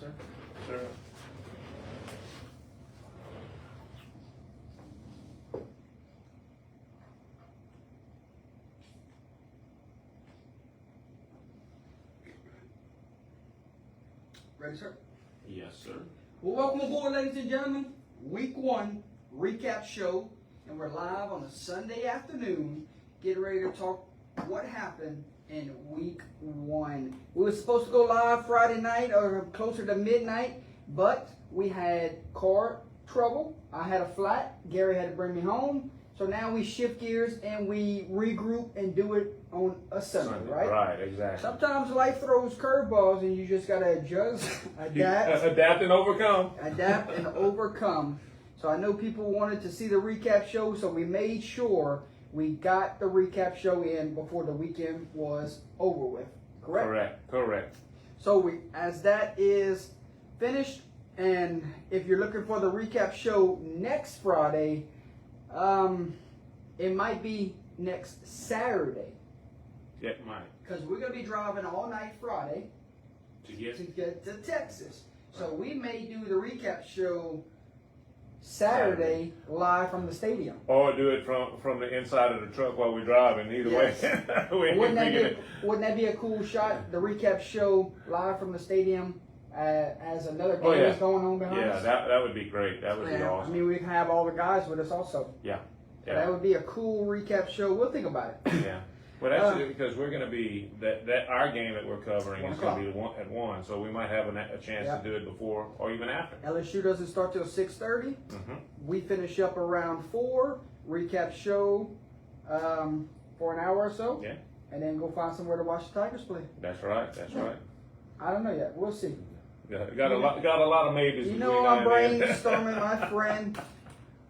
sir. Sure. Ready, sir? Yes, sir. Well, welcome aboard, ladies and gentlemen. Week 1 recap show, and we're live on a Sunday afternoon, getting ready to talk what happened in week 1. We were supposed to go live Friday night or closer to midnight, but we had car trouble. I had a flat. Gary had to bring me home. So now we shift gears and we regroup and do it on a Sunday, right? Right, exactly. Sometimes life throws curveballs and you just gotta adjust, adapt. Adapt and overcome. Adapt and overcome. So I know people wanted to see the recap show, so we made sure we got the recap show in before the weekend was over with. Correct? Correct. So as that is finished, and if you're looking for the recap show next Friday, it might be next Saturday. Yeah, it might. Because we're going to be driving all night Friday To get to Texas. So we may do the recap show Saturday live from the stadium. or do it from the inside of the truck while we're driving. Either Yes. way. Wouldn't that be a cool shot? The recap show live from the stadium as another game is going on behind us? Yeah, that would be great. That would be awesome. I mean, we can have all the guys with us also. Yeah. So that would be a cool recap show. We'll think about it. Yeah. Well, that's because we're going to be that our game that we're covering 1 is going to be at 1, so we might have a chance Yeah. to do it before or even after. LSU doesn't start till 6:30. Mm-hmm. We finish up around 4. Recap show for an hour or so. Yeah. And then go find somewhere to watch the Tigers play. That's right. That's right. I don't know yet. We'll see. Got a lot of maybes. You between know now I'm and then. brainstorming, my friend.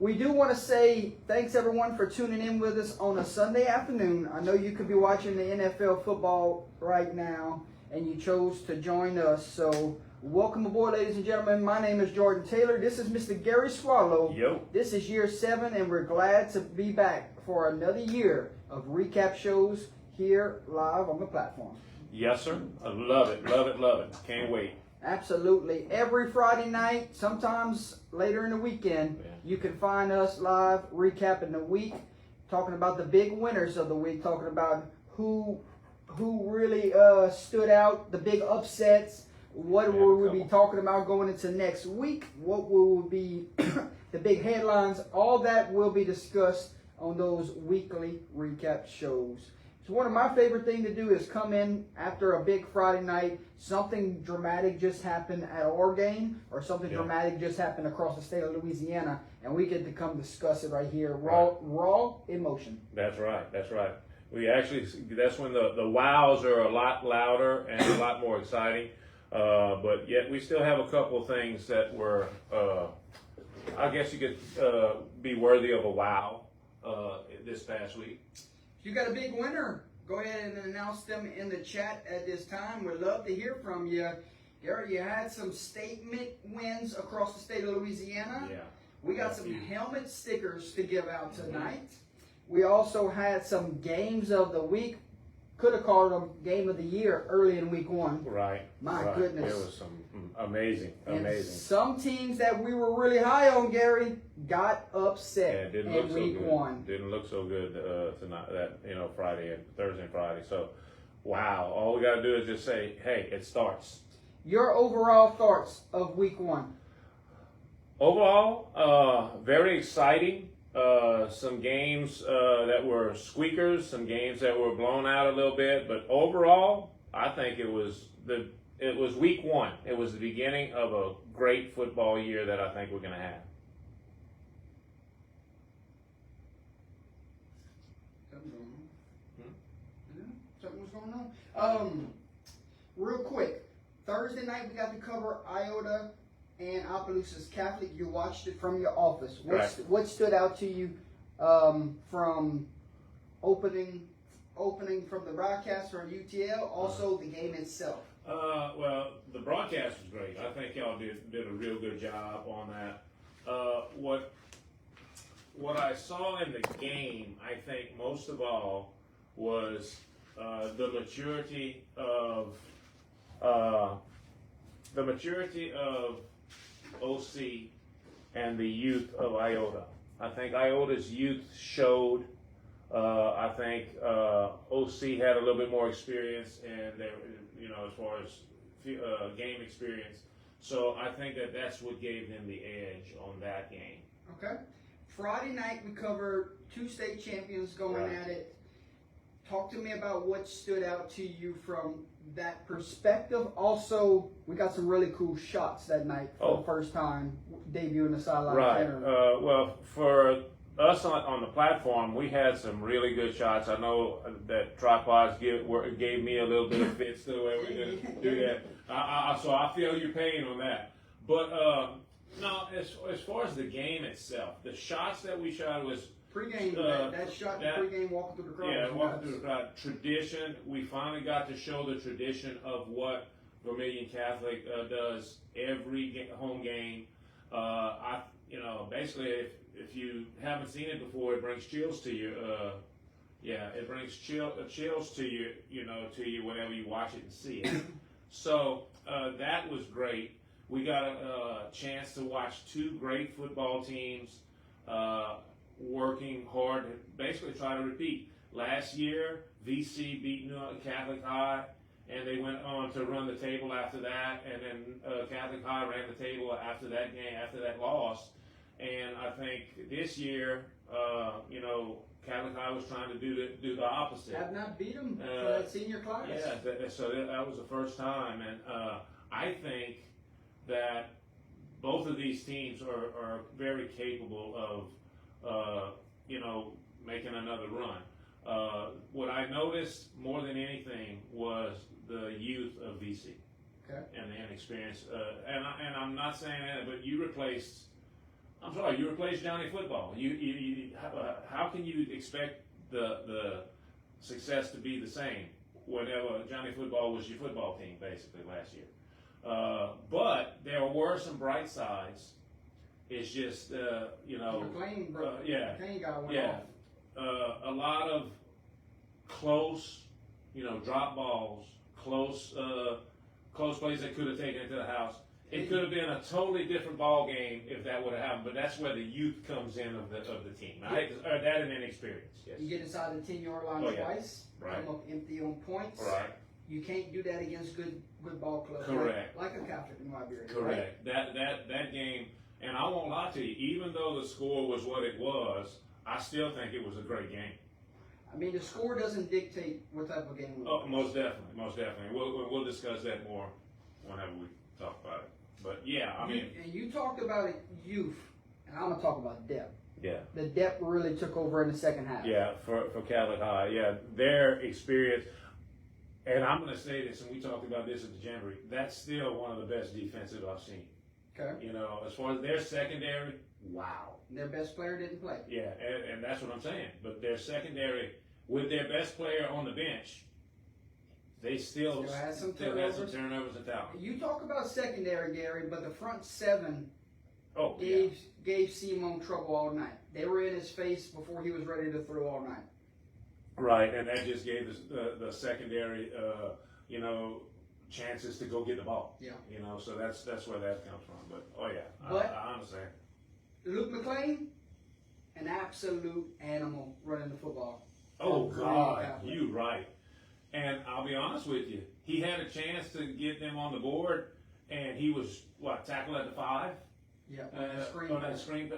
We do want to say thanks everyone for tuning in with us on a Sunday afternoon. I know you could be watching the NFL football right now, and you chose to join us. So welcome aboard, ladies and gentlemen. My name is Jordan Taylor. This is Mr. Gary Swallow. Yo. This is year 7, and we're glad to be back for another year of recap shows here live on the platform. Yes, sir. I love it. Love it. Love it. Can't wait. Absolutely. Every Friday night, sometimes later in the weekend, you can find us live recapping the week, talking about the big winners of the week, talking about who really stood out, the big upsets, what will we be talking about going into next week, what will be the big headlines. All that will be discussed on those weekly recap shows. So one of my favorite things to do is come in after a big Friday night, something dramatic just happened at our game, or something dramatic just happened across the state of Louisiana, and we get to come discuss it right here, raw emotion. That's right. That's right. That's when the wows are a lot louder and a lot more exciting. But yet we still have a couple of things that were, I guess you could be worthy of a wow this past week. If you got a big winner, go ahead and announce them in the chat at this time. We'd love to hear from you. Gary, you had some statement wins across the state of Louisiana. Yeah. We got some helmet stickers to give out tonight. We also had some games of the week. Could have called them game of the year early in week 1. Right. My goodness. There was some amazing. Some teams that we were really high on, Gary, got upset Didn't in look week so good. 1. Didn't look so good tonight. Friday and Thursday and Friday. So, wow. All we got to do is just say, hey, it starts. Your overall thoughts of week 1? Overall, very exciting. Some games that were squeakers, some games that were blown out a little bit, but overall, I think it was week 1. It was the beginning of a great football year that I think we're going to have. Something was going on. Real quick, Thursday night we got to cover Iota and Opelousas Catholic. You watched it from your office. What stood out to you from opening from the broadcast from UTL? Also the game itself. Well, the broadcast was great. I think y'all did a real good job on that. What I saw in the game, I think most of all, was the maturity of the maturity of OC and the youth of Iota. I think Iota's youth showed. I think OC had a little bit more experience, and as far as game experience. So I think that's what gave them the edge on that game. Okay. Friday night we covered two state champions going Right. at it. Talk to me about what stood out to you from that perspective. Also, we got some really cool shots that night for the first time, debuting the sideline. Right. Well, for us on the platform, we had some really good shots. I know that tripods gave me a little bit of fits to the way we did do that. So I feel your pain on that. But no, as far as the game itself, the shots that we shot was Pre-game, that shot, the pre-game walking through the crowd. Yeah, walking through the crowd. Tradition. We finally got to show the tradition of what Vermilion Catholic does every home game. Basically, if you haven't seen it before, it brings chills to you. It brings chills to you. To you whenever you watch it and see it. So that was great. We got a chance to watch two great football teams. Working hard to basically try to repeat. Last year, VC beat New Catholic High, and they went on to run the table after that, and then Catholic High ran the table after that game, after that loss. And I think this year, Catholic High was trying to do the opposite. Have not beat them for that senior class. Yeah, so that was the first time, and I think that both of these teams are very capable of making another run. What I noticed more than anything was the youth of VC and the inexperience. And I'm not saying that, but you replaced Johnny Football. How can you expect the success to be the same whenever Johnny Football was your football team basically last year? But there were some bright sides. It's just, McLean got one off. A lot of close, drop balls, close plays that could have taken it to the house. It could have been a totally different ball game if that would have happened, but that's where the youth comes in of the team. That and inexperience. Yes. You get inside the 10-yard line twice, come up empty on points. Right. You can't do that against good ball clubs. Correct. Like a Catholic in Liberia. Correct. Right? That game. And I won't lie to you, even though the score was what it was, I still think it was a great game. I mean, the score doesn't dictate what type of game it was. Oh, most definitely. We'll discuss that more whenever we talk about it. But yeah, And you talked about youth, and I'm gonna talk about depth. Yeah. The depth really took over in the second half. Yeah, for Catholic High, their experience. And I'm gonna say this, and we talked about this at the Jamboree. That's still one of the best defensive I've seen. Okay. As far as their secondary, wow. Their best player didn't play. Yeah, and that's what I'm saying. But their secondary, with their best player on the bench, they still had some turnovers and talent. You talk about secondary, Gary, but the front seven gave Simon trouble all night. They were in his face before he was ready to throw all night. Right, and that just gave the secondary, chances to go get the ball. Yeah. So that's where that comes from. But I understand. Luke McLean, an absolute animal running the football. Oh God, you right. And I'll be honest with you, he had a chance to get them on the board, and he was tackled at the 5. Yeah, on that screen. I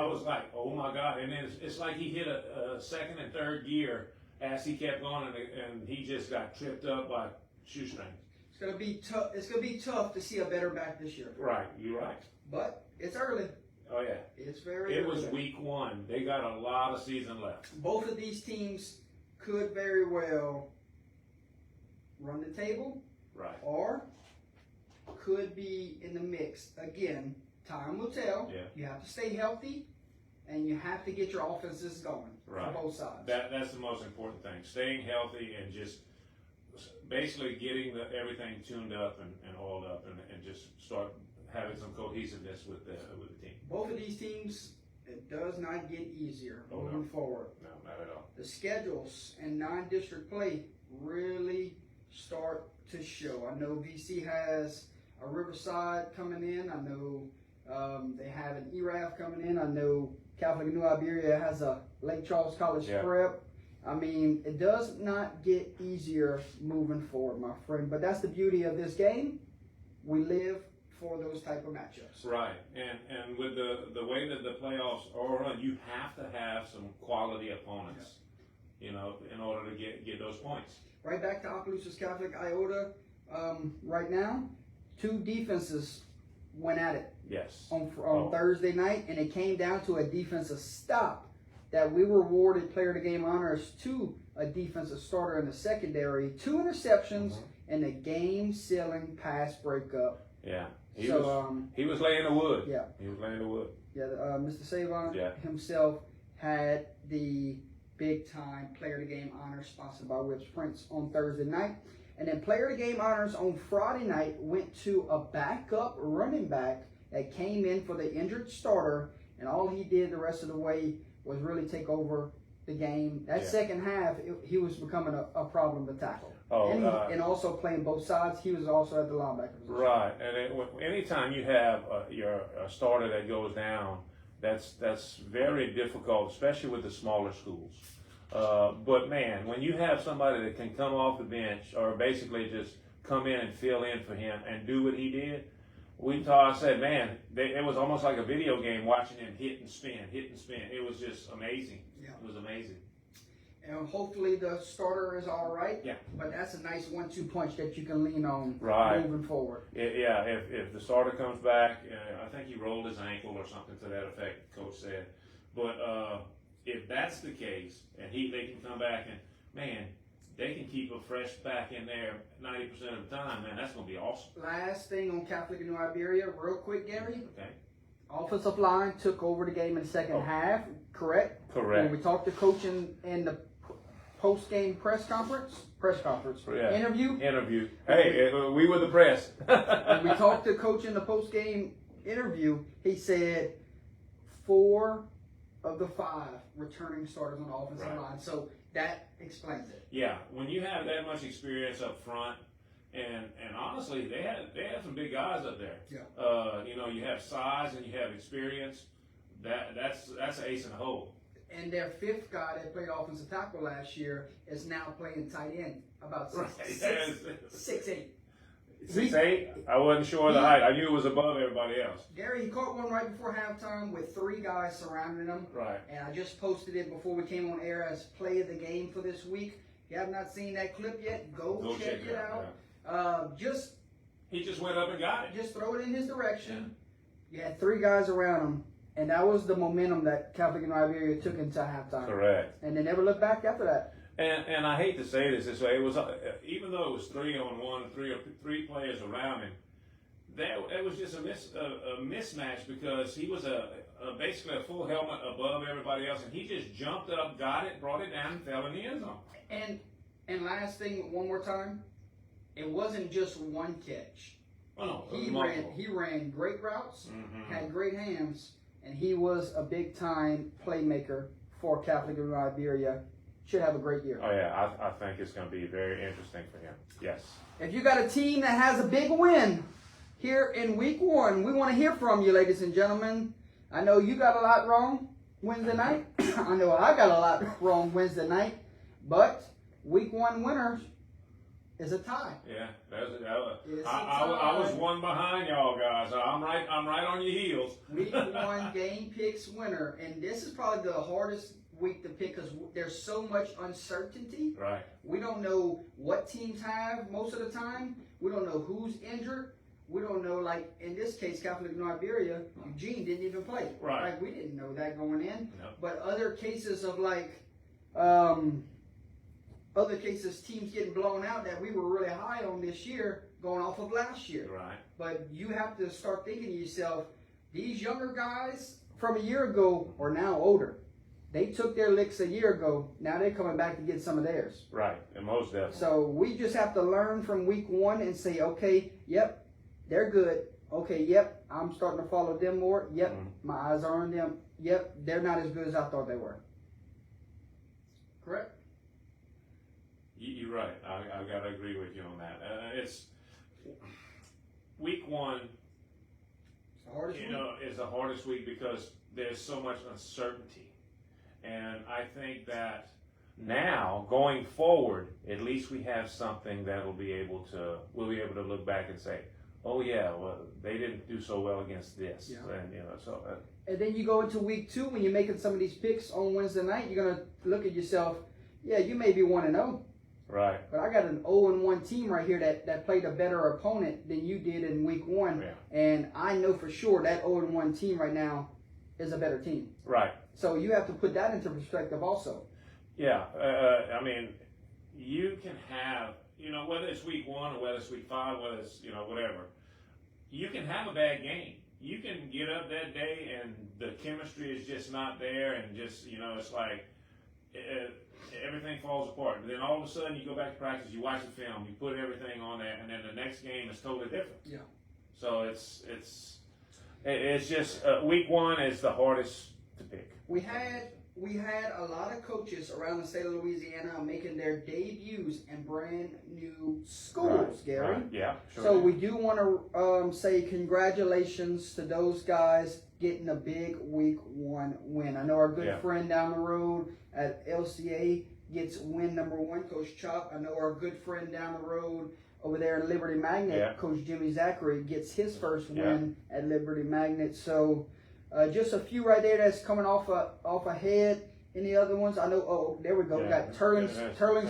was like, oh my God! And then it's like he hit a second and third gear as he kept going, and he just got tripped up by shoestrings. It's gonna be tough. It's gonna be tough to see a better back this year. Right, you're right. But it's early. Oh yeah, it's very. It was week 1. They got a lot of season left. Both of these teams could very well run the table, right, or could be in the mix. Again, time will tell. Yeah. You have to stay healthy, and you have to get your offenses going right. for both sides. That's the most important thing. Staying healthy and just basically getting everything tuned up and oiled up and just start having some cohesiveness with the team. Both of these teams, it does not get easier moving forward. No, not at all. The schedules and non-district play really start to show. I know VC has a Riverside coming in. I know they have an ERAF coming in. I know Catholic New Iberia has a Lake Charles College prep. I mean, it does not get easier moving forward, my friend. But that's the beauty of this game. We live for those type of matchups. Right, and with the way that the playoffs are run, you have to have some quality opponents, you know, in order to get those points. Right back to Opelousas Catholic Iota. Right now, 2 defenses went at it. Yes. On Thursday night, and it came down to a defensive stop that we rewarded player of the game honors to a defensive starter in the secondary, 2 interceptions, and a game-sealing pass breakup. Yeah. He was laying the wood. Yeah. He was laying the wood. Yeah, Mr. Savon himself had the big-time player of the game honors sponsored by Whips Prince on Thursday night. And then player of the game honors on Friday night went to a backup running back that came in for the injured starter, and all he did the rest of the way was really take over the game. That second half, he was becoming a problem to tackle. And also playing both sides, he was also at the linebacker position. Right, and anytime you have your starter that goes down, that's very difficult, especially with the smaller schools. But man, when you have somebody that can come off the bench or basically just come in and fill in for him and do what he did, I said, man, it was almost like a video game watching him hit and spin. It was just amazing. Yeah. It was amazing. And hopefully the starter is all right. Yeah. But that's a nice 1-2 punch that you can lean on moving forward. If the starter comes back, I think he rolled his ankle or something to that effect, Coach said. But if that's the case, and they can come back and, man, they can keep a fresh back in there 90% of the time, man, that's going to be awesome. Last thing on Catholic and New Iberia, real quick, Gary. Okay. Offensive line took over the game in the second half, correct? Correct. When we talked to coach in the post-game press conference, interview. Hey, we were the press. When we talked to coach in the post-game interview, he said 4 of the 5 returning starters on the offensive line. So that explains it. Yeah, when you have that much experience up front, and honestly, they had some big guys up there. Yeah. You know, you have size and you have experience. That's an ace in the hole. And their 5th guy that played offensive tackle last year is now playing tight end, about 6'8". 6'8"? I wasn't sure of the height. I knew it was above everybody else. Gary, he caught one right before halftime with 3 guys surrounding him. Right. And I just posted it before we came on air as play of the game for this week. If you have not seen that clip yet, go check it out. Yeah. He just went up and got it. Just throw it in his direction. Yeah. You had 3 guys around him. And that was the momentum that Catholic and Iberia took into halftime. Correct. And they never looked back after that. And I hate to say this way, it was even though it was 3-on-1, three players around him, it was just a mismatch because he was basically a full helmet above everybody else, and he just jumped up, got it, brought it down, and fell in the end zone. And last thing, one more time, it wasn't just one catch. Oh, He ran great routes, had great hands, and he was a big time playmaker for Catholic and Iberia. Should have a great year. Oh yeah, I think it's going to be very interesting for him. Yes. If you got a team that has a big win here in week 1, we want to hear from you, ladies and gentlemen. I know you got a lot wrong Wednesday night. I know I got a lot wrong Wednesday night. But week 1 winner is a tie. Yeah, I was one behind y'all guys. I'm right on your heels. Week 1 game picks winner, and this is probably the hardest week to pick because there's so much uncertainty. Right. We don't know what teams have most of the time. We don't know who's injured. We don't know, like in this case, Catholic New Iberia, Eugene didn't even play. Right. Like we didn't know that going in. No. But other cases of teams getting blown out that we were really high on this year, going off of last year. Right. But you have to start thinking to yourself, these younger guys from a year ago are now older. They took their licks a year ago. Now they're coming back to get some of theirs. Right, and most definitely. So we just have to learn from week 1 and say, okay, yep, they're good. Okay, yep, I'm starting to follow them more. Yep, my eyes are on them. Yep, they're not as good as I thought they were. Correct? You're right. I got to agree with you on that. It's week one. It's the hardest week. Is the hardest week because there's so much uncertainty, and I think that now going forward, at least we have something that we'll be able to look back and say, oh yeah, well they didn't do so well against this, and so. And then you go into week 2 when you're making some of these picks on Wednesday night. You're gonna look at yourself. Yeah, you may be 1-0. Right. But I got an 0-1 team right here that played a better opponent than you did in week 1. Yeah. And I know for sure that 0-1 team right now is a better team. Right. So you have to put that into perspective also. Yeah. I mean, you can have, whether it's week 1 or whether it's week 5, whether it's, whatever, you can have a bad game. You can get up that day and the chemistry is just not there and just, it's like everything falls apart. And then all of a sudden you go back to practice, you watch the film, you put everything on there, and then the next game is totally different. Yeah. So it's just week 1 is the hardest to pick. We had a lot of coaches around the state of Louisiana making their debuts in brand new schools, Right, Gary. right, yeah, sure. So we do want to say congratulations to those guys getting a big week 1 win. I know our good friend down the road at LCA gets win number 1, Coach Chop. I know our good friend down the road over there in Liberty Magnet, Coach Jimmy Zachary, gets his first win at Liberty Magnet. So just a few right there that's coming off ahead. Any other ones? I know. Oh, there we go. We got Turling's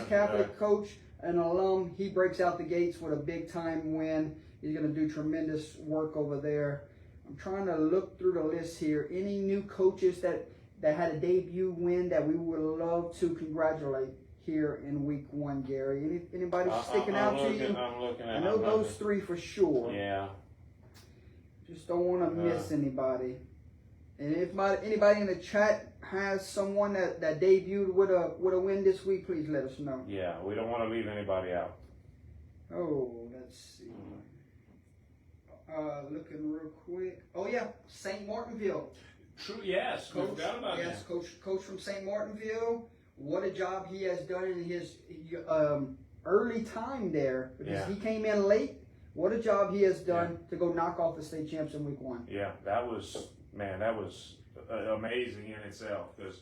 Catholic coach, an alum. He breaks out the gates with a big time win. He's going to do tremendous work over there. I'm trying to look through the list here. Any new coaches that had a debut win that we would love to congratulate here in week 1, Gary? Anybody sticking out to you? I'm looking at. I know those 3 for sure. Yeah. Just don't want to miss anybody. And if anybody in the chat has someone that debuted with a win this week, please let us know. Yeah, we don't want to leave anybody out. Oh, let's see. Looking real quick. Oh yeah, St. Martinville. True. Yes. Coach, we forgot about yes, that. coach from St. Martinville. What a job he has done in his early time there, because he came in late. What a job he has done to go knock off the state champs in week 1. Yeah, that was amazing in itself, because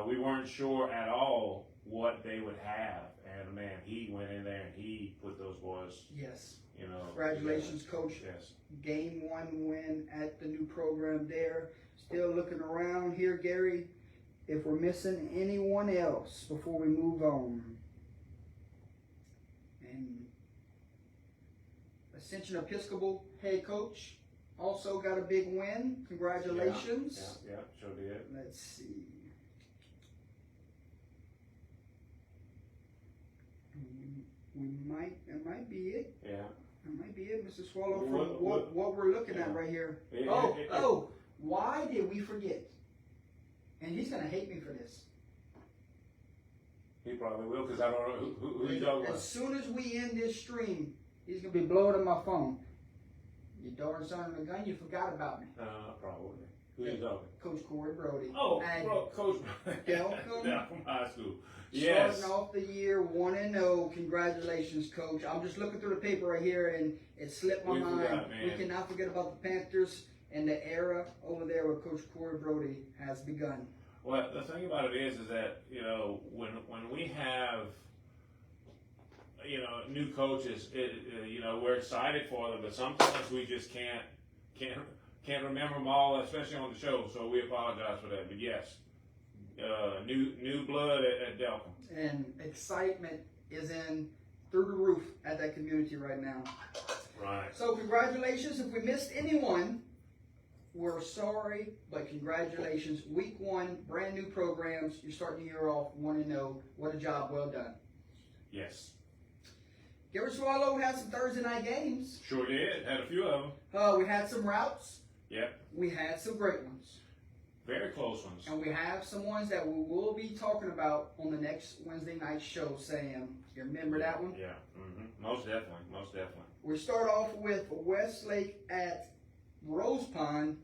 we weren't sure at all what they would have, and man, he went in there and he put those boys. Yes. Congratulations, Coach. Yes. Game 1 win at the new program there. Still looking around here, Gary, if we're missing anyone else before we move on. And Ascension Episcopal head coach also got a big win. Congratulations. Yeah, sure did. Let's see. That might be it. Yeah. That might be it, Mr. Swallow, from what we're looking at right here. Why did we forget? And he's going to hate me for this. He probably will, because I don't know who he's talking about. As soon as we end this stream, he's going to be blowing up my phone. You darn son of a gun, you forgot about me. Probably. Who you talking? Coach Corey Brody. Oh, Coach Delcom High School. Yes. Starting off the year 1-0. Congratulations, Coach. I'm just looking through the paper right here, and it slipped my mind. We cannot forget about the Panthers and the era over there where Coach Corey Brody has begun. Well, the thing about it is that when we have new coaches, we're excited for them, but sometimes we just can't remember them all, especially on the show. So we apologize for that. But yes, new blood at Delcom. And excitement is in through the roof at that community right now. Right. So congratulations. If we missed anyone, we're sorry, but congratulations. Week 1, brand new programs. You're starting the year off 1-0. What a job. Well done. Yes. Gary Swallow had some Thursday night games. Sure did. Had a few of them. We had some routes. Yep. We had some great ones. Very close ones. And we have some ones that we will be talking about on the next Wednesday night show, Sam. You remember that one? Yeah. Mm-hmm. Most definitely. Most definitely. We start off with Westlake at Rose Pond.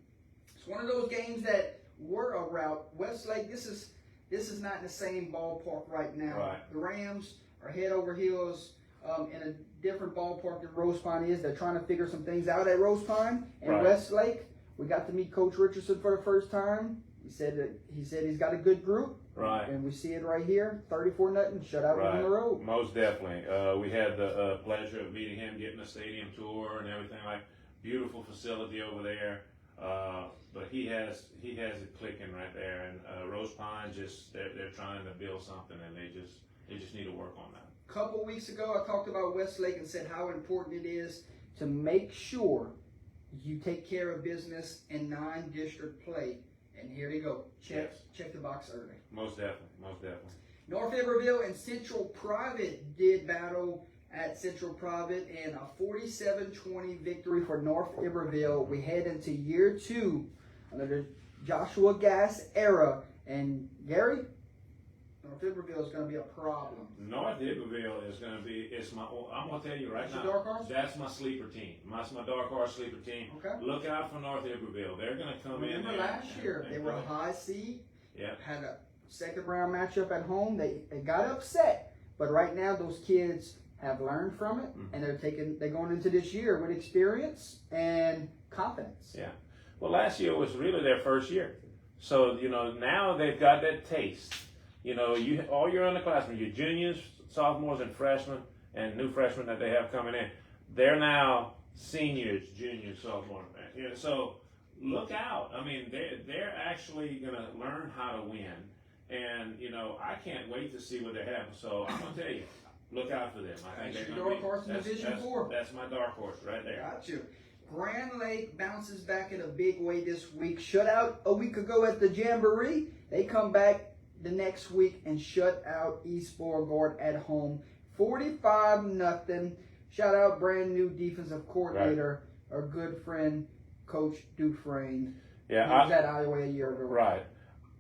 It's one of those games that were a route. Westlake, this is not in the same ballpark right now. Right. The Rams are head over heels in a different ballpark than Rose Pine is. They're trying to figure some things out at Rose Pine and Right. Westlake. We got to meet Coach Richardson for the first time. He said he's got a good group. Right. And we see it right here, 34-0 shutout on the road. Most definitely. We had the pleasure of meeting him, getting a stadium tour and everything like. Beautiful facility over there. But he has it clicking right there. And Rose Pine they're trying to build something, and they just need to work on that. A couple weeks ago, I talked about Westlake and said how important it is to make sure you take care of business in non-district play. And here you go. Check the box early. Most definitely. Most definitely. North Iberville and Central Private did battle at Central Private, and a 47-20 victory for North Iberville. We head into year 2 under the Joshua Gass era. And Gary, North Iberville is going to be a problem. North Iberville is going to be, I'm going to tell you right now, dark horse? that's my sleeper team. That's my dark horse sleeper team. Okay. Look out for North Iberville. They're going to come in Remember there. last year, they were a high seed. Yeah. Had a second round matchup at home. They got upset. But right now, those kids have learned from it, and they're going into this year with experience and confidence. Yeah. Well, last year was really their first year. So, now they've got that taste. All your underclassmen, your juniors, sophomores, and freshmen, and new freshmen that they have coming in, they're now seniors, juniors, sophomores. So look out. I mean, they're actually going to learn how to win. And, I can't wait to see what they have. So I'm going to tell you, look out for them. I think That's they're your going to dark horse in Division 4. That's my dark horse right there. Got you. Grand Lake bounces back in a big way this week. Shut out a week ago at the Jamboree. They come back the next week and shut out East Beauregard at home. 45-0. Shout out brand new defensive coordinator, our good friend, Coach Dufresne. Yeah, he was at Iowa a year ago. Right.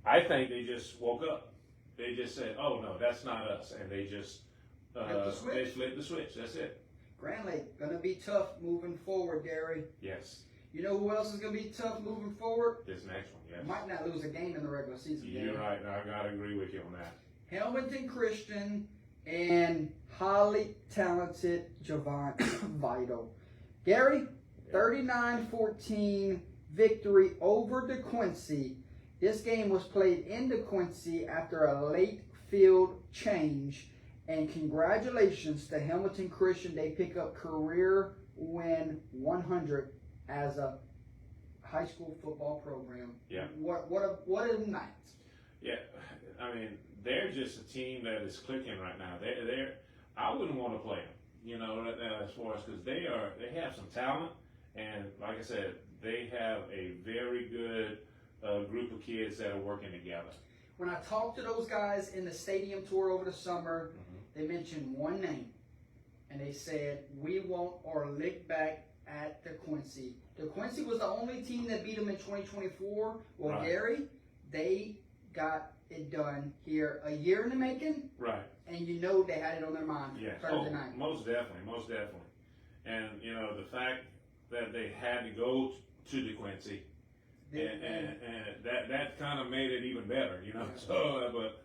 I think they just woke up. They just said, "Oh no, that's not us," and they just they flipped the switch. That's it. Grand Lake gonna be tough moving forward, Gary. Yes. You know who else is gonna be tough moving forward? This next one, yes. Might not lose a game in the regular season. You're right. I gotta agree with you on that. Helmington Christian and highly talented Javon Vital. Gary, 39-14 victory over DeQuincy. This game was played in DeQuincy after a late field change. And congratulations to Helmington Christian. They pick up career win 100 as a high school football program. Yeah. What a night. Yeah. I mean, they're just a team that is clicking right now. They're I wouldn't want to play them, as far as, because they have some talent, and like I said, they have a very good group of kids that are working together. When I talked to those guys in the stadium tour over the summer, they mentioned one name, and they said, we want our lick back at DeQuincy. DeQuincy was the only team that beat them in 2024. Well, Right. Gary, they got it done here a year in the making, Right. and they had it on their mind Yes. Thursday night. Most definitely. And, the fact that they had to go to DeQuincy, and that kind of made it even better, So, but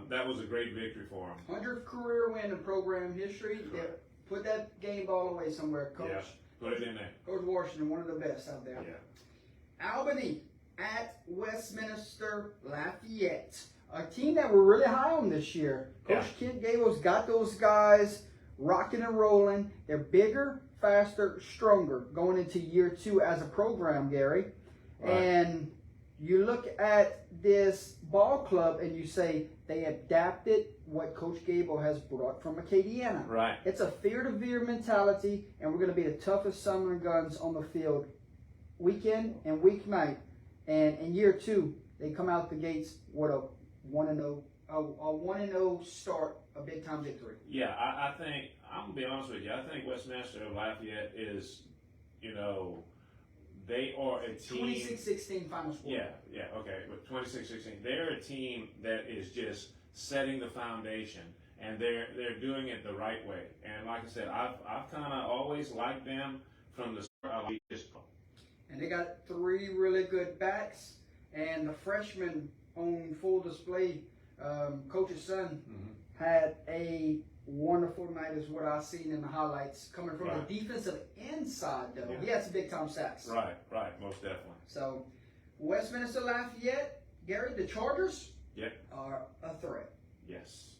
that was a great victory for them. 100th career win in program history. They put that game ball away somewhere, Coach. Yeah, put it in there. Coach Washington, one of the best out there. Yeah. Albany at Westminster Lafayette. A team that we're really high on this year. Coach Kent Gable's got those guys rocking and rolling. They're bigger, faster, stronger going into year 2 as a program, Gary. Right. And you look at this ball club and you say they adapted what Coach Gable has brought from Acadiana. Right. It's a fear-to-veer mentality, and we're going to be the toughest Summer Guns on the field weekend and weeknight. And in year 2, they come out the gates with a 1-0 start, a big-time victory. Yeah, I think, I'm going to be honest with you, I think Westminster Lafayette is, they are a team. 26-16 final score. Yeah, okay, but 26-16, they're a team that is just setting the foundation, and they're doing it the right way. And like I said, I've kind of always liked them from the start. And they got 3 really good backs, and the freshman on full display, Coach's son, had a wonderful night, is what I've seen in the highlights. Coming from Right. the defensive inside, though. Yeah. He had some big-time sacks. Right, most definitely. So, Westminster Lafayette, Gary, the Chargers Yep. are a threat. Yes.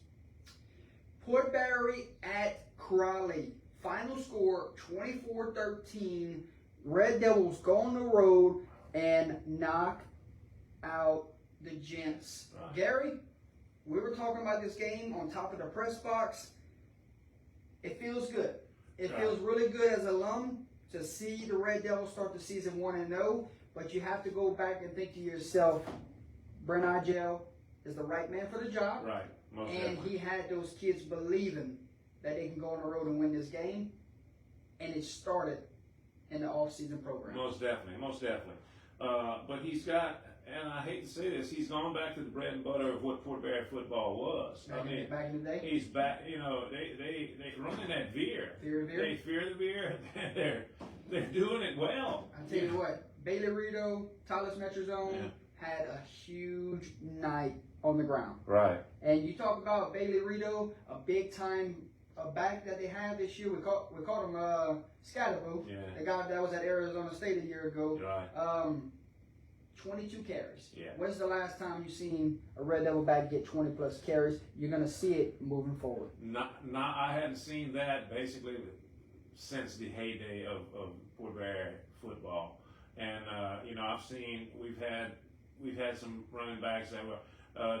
Port Barry at Crowley. Final score 24-13. Red Devils go on the road and knock out the Gents. Right. Gary, we were talking about this game on top of the press box. It feels good. It Right. feels really good as an alum to see the Red Devils start the season 1-0. But you have to go back and think to yourself, Brent Igel is the right man for the job. Right, most And definitely. he had those kids believing that they can go on the road and win this game. And it started in the off-season program. Most definitely. But he's got, and I hate to say this, he's gone back to the bread and butter of what Fort Barry football was. Back in the day. He's back. You know, they running that veer. Fear the veer? They fear the veer. they're doing it well. I tell you what, Bailey Rito, Tyler's Metrazone Yeah. had a huge night on the ground. Right. And you talk about Bailey Rito, a big time back that they have this year. We caught him Scatterboo, Yeah. the guy that was at Arizona State a year ago. Right. 22 carries. Yeah. When's the last time you seen a Red Devil back get 20 plus carries? You're gonna see it moving forward. I hadn't seen that basically since the heyday of Fort Barry football, and we've had some running backs that were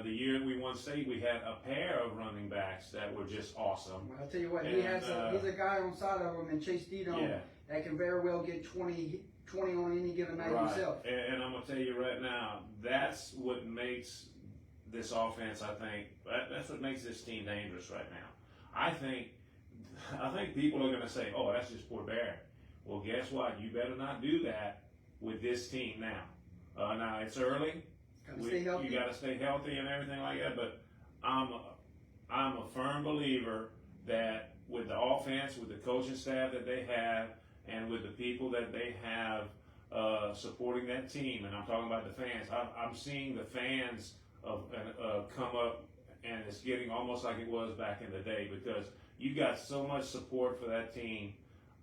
the year we won state, we had a pair of running backs that were just awesome. I'll tell you what, he's a guy on side of him, and Chase Didon, Yeah. that can very well get 20 on any given night Right. himself. And I'm gonna tell you right now, that's what makes this offense. I think that's what makes this team dangerous right now. I think people are gonna say, "Oh, that's just Fort Barry." Well, guess what? You better not do that with this team now. Now it's early. Stay healthy. You got to stay healthy and everything like that. But I'm a firm believer that with the offense, with the coaching staff that they have, and with the people that they have supporting that team, and I'm talking about the fans. I'm seeing the fans come up, and it's getting almost like it was back in the day because you got so much support for that team.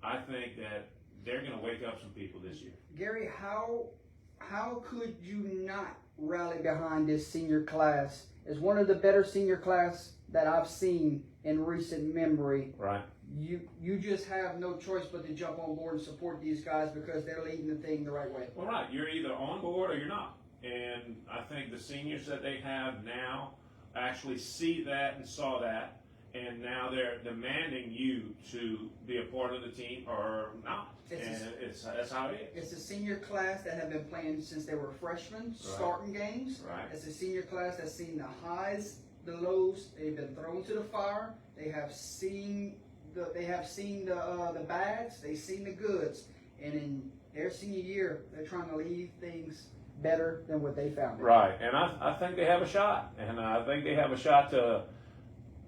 I think that they're going to wake up some people this year. Gary, how could you not rally behind this senior class? It's one of the better senior class that I've seen in recent memory. Right. You just have no choice but to jump on board and support these guys because they're leading the thing the right way. Well, right. You're either on board or you're not. And I think the seniors that they have now actually see that and saw that, and now they're demanding you to be a part of the team or not. That's how it is. It's a senior class that have been playing since they were freshmen, starting games. Right. It's a senior class that's seen the highs, the lows. They've been thrown to the fire. They have seen the bads. They've seen the goods. And in their senior year, they're trying to leave things better than what they found. Right. And I think they have a shot. And I think they have a shot to.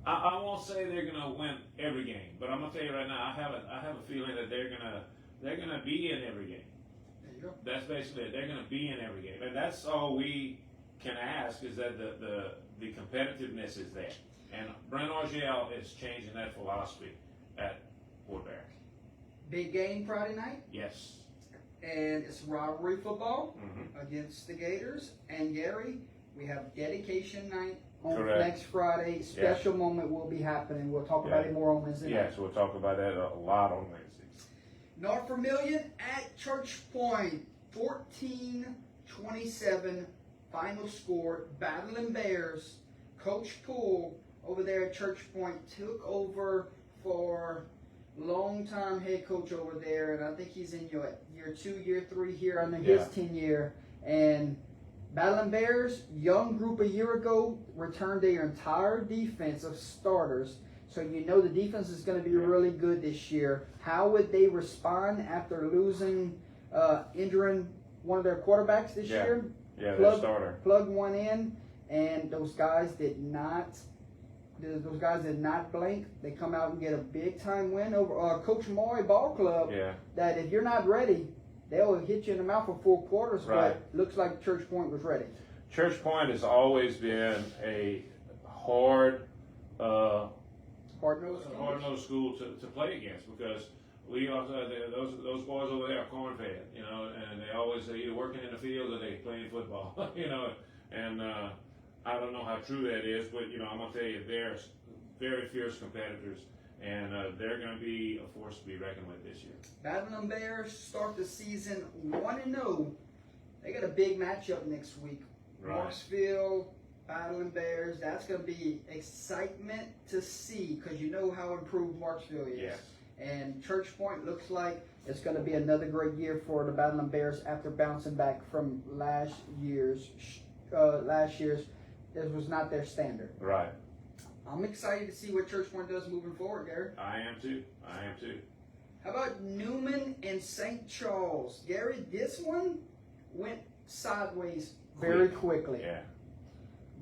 I won't say they're going to win every game, but I'm going to tell you right now, I have a feeling that they're going to be in every game. There you go. That's basically it. They're going to be in every game, and that's all we can ask is that the competitiveness is there. And Brent Argel is changing that philosophy at Fort Barry. Big game Friday night, Yes. and it's rivalry football Mm-hmm. against the Gators. And Gary, we have dedication night on Correct. next Friday. Special moment will be happening. We'll talk about it more on Wednesday night. Yes, we'll talk about that a lot on Wednesdays. North Vermilion at Church Point, 14-27 final score. Battling Bears. Coach Poole over there at Church Point took over for longtime head coach over there, and I think he's in year 2, year 3 here under his tenure. And Battling Bears, young group a year ago, returned their entire defense of starters. So you know the defense is going to be really good this year. How would they respond after injuring one of their quarterbacks this year? Yeah, their starter. Plugged one in, and those guys did not blink. They come out and get a big time win over Coach Moy Ball Club. Yeah. That if you're not ready, they'll hit you in the mouth for 4 quarters. Right. But looks like Church Point was ready. Church Point has always been a hard hard-nosed school to play against, because we also those boys over there are corn-fed, you know, and they always either working in the field or they playing football, you know, and I don't know how true that is, but you know, I'm gonna tell you, they're very fierce competitors, and they're gonna be a force to be reckoned with this year. Battling Bears start the season 1-0. They got a big matchup next week. Right. Marksville, Battling Bears. That's going to be excitement to see, because you know how improved Marksville is. Yes. And Church Point looks like it's going to be another great year for the Battling Bears after bouncing back from last year's. This was not their standard. Right. I'm excited to see what Church Point does moving forward, Gary. I am too. How about Newman and St. Charles? Gary, this one went sideways very quickly. Yeah.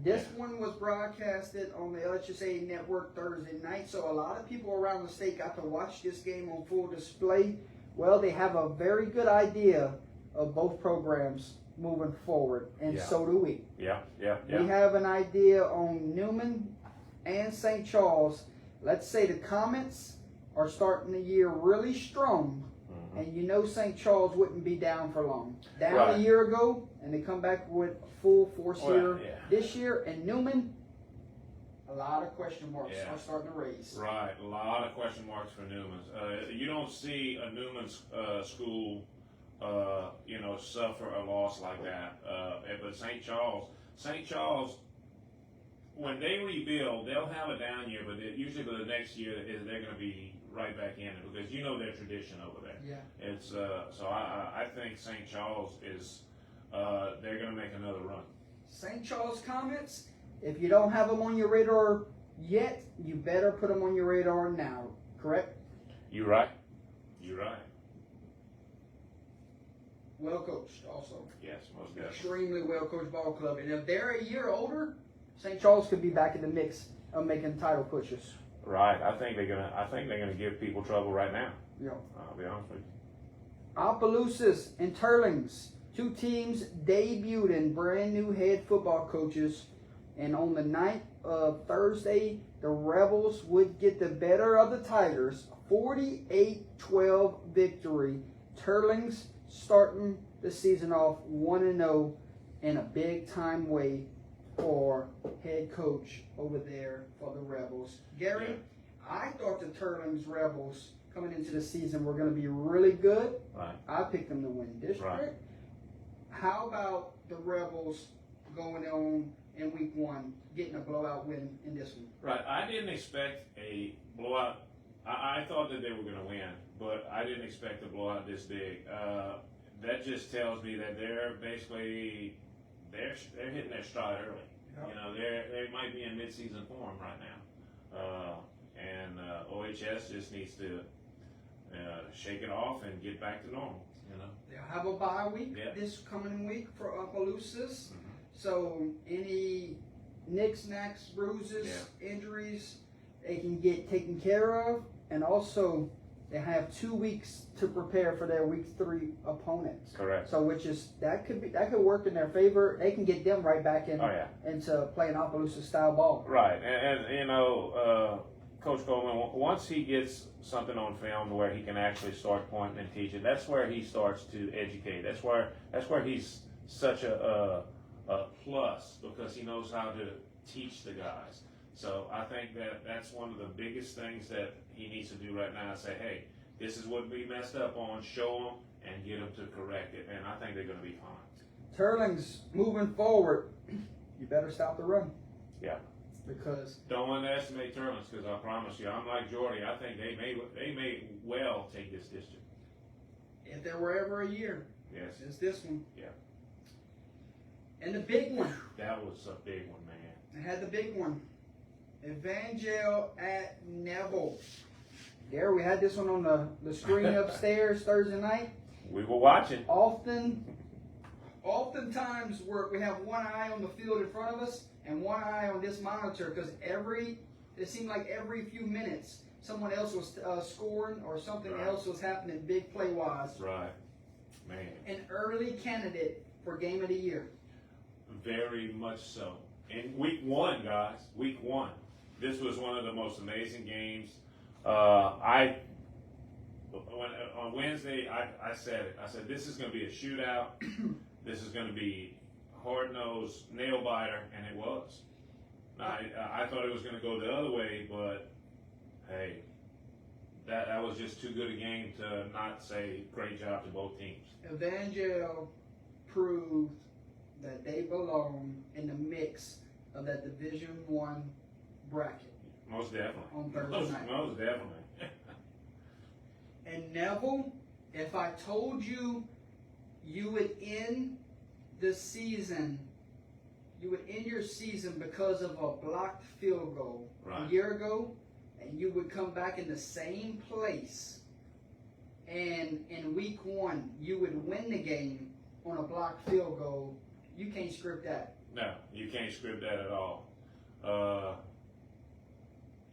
This one was broadcasted on the LHSA network Thursday night, so a lot of people around the state got to watch this game on full display. Well, they have a very good idea of both programs moving forward, and so do we. Yeah. We have an idea on Newman and St. Charles. Let's say the Comets are starting the year really strong, and you know St. Charles wouldn't be down for long. Down a year ago, and they come back with full force here this year. And Newman, a lot of question marks are starting to raise. Right, a lot of question marks for Newman's. You don't see a Newman's school, you know, suffer a loss like that. But St. Charles, when they rebuild, they'll have a down year, but usually by the next year they're going to be right back in it, because you know their tradition over there. Yeah. It's so I think St. Charles is they're going to make another run. St. Charles Comets, if you don't have them on your radar yet, you better put them on your radar now. Correct? You're right. Well coached, also. Yes, most definitely. Extremely well coached ball club, and if they're a year older, St. Charles could be back in the mix of making title pushes. Right. I think they're gonna give people trouble right now. Yeah. I'll be honest with you. Opelousas and Turlings, two teams debuted in brand new head football coaches, and on the night of Thursday, the Rebels would get the better of the Tigers, 48-12 victory. Turlings starting the season off 1-0 in a big time way for head coach over there for the Rebels. Gary, I thought the Turlings Rebels coming into the season were going to be really good. Right. I picked them to win district. Right. How about the Rebels going on in week 1, getting a blowout win in this one? Right. I didn't expect a blowout. I thought that they were going to win, but I didn't expect a blowout this big. That just tells me that they're basically they're hitting their stride early. Yep. You know, they might be in midseason form right now, and OHS just needs to shake it off and get back to normal. You know, they'll have a bye week this coming week for Opelousas. So any nicks, knacks, bruises, injuries, they can get taken care of, and also they have 2 weeks to prepare for their week 3 opponents. Correct. So that could work in their favor. They can get them right back into playing Opelousas style ball. Right, and you know, Coach Coleman, once he gets something on film where he can actually start pointing and teaching, that's where he starts to educate. That's where he's such a plus, because he knows how to teach the guys. So I think that's one of the biggest things that he needs to do right now, is say, hey, this is what we messed up on, show them, and get them to correct it, and I think they're going to be fine. Turlings, moving forward, you better stop the run. Yeah. Because don't underestimate Turlings, because I promise you, I'm like Jordy, I think they may well take this district. If there were ever a year, it's this one. Yeah. And the big one. That was a big one, man. I had the big one. Evangel at Neville. There, we had this one on the screen upstairs Thursday night. We were watching. Oftentimes we have one eye on the field in front of us and one eye on this monitor, because it seemed like every few minutes someone else was scoring or something else was happening big play wise. Right, man. An early candidate for game of the year. Very much so. In week 1, guys, week 1. this was one of the most amazing games. On Wednesday, I said it. I said, this is going to be a shootout. This is going to be hard-nosed, nail-biter, and it was. I thought it was going to go the other way, but hey, that was just too good a game to not say great job to both teams. Evangel proved that they belong in the mix of that Division I bracket. Most definitely. On Thursday night. Most definitely. And Neville, if I told you you would end the season, you would end your season because of a blocked field goal a year ago, and you would come back in the same place, and in week 1 you would win the game on a blocked field goal, you can't script that. No, you can't script that at all.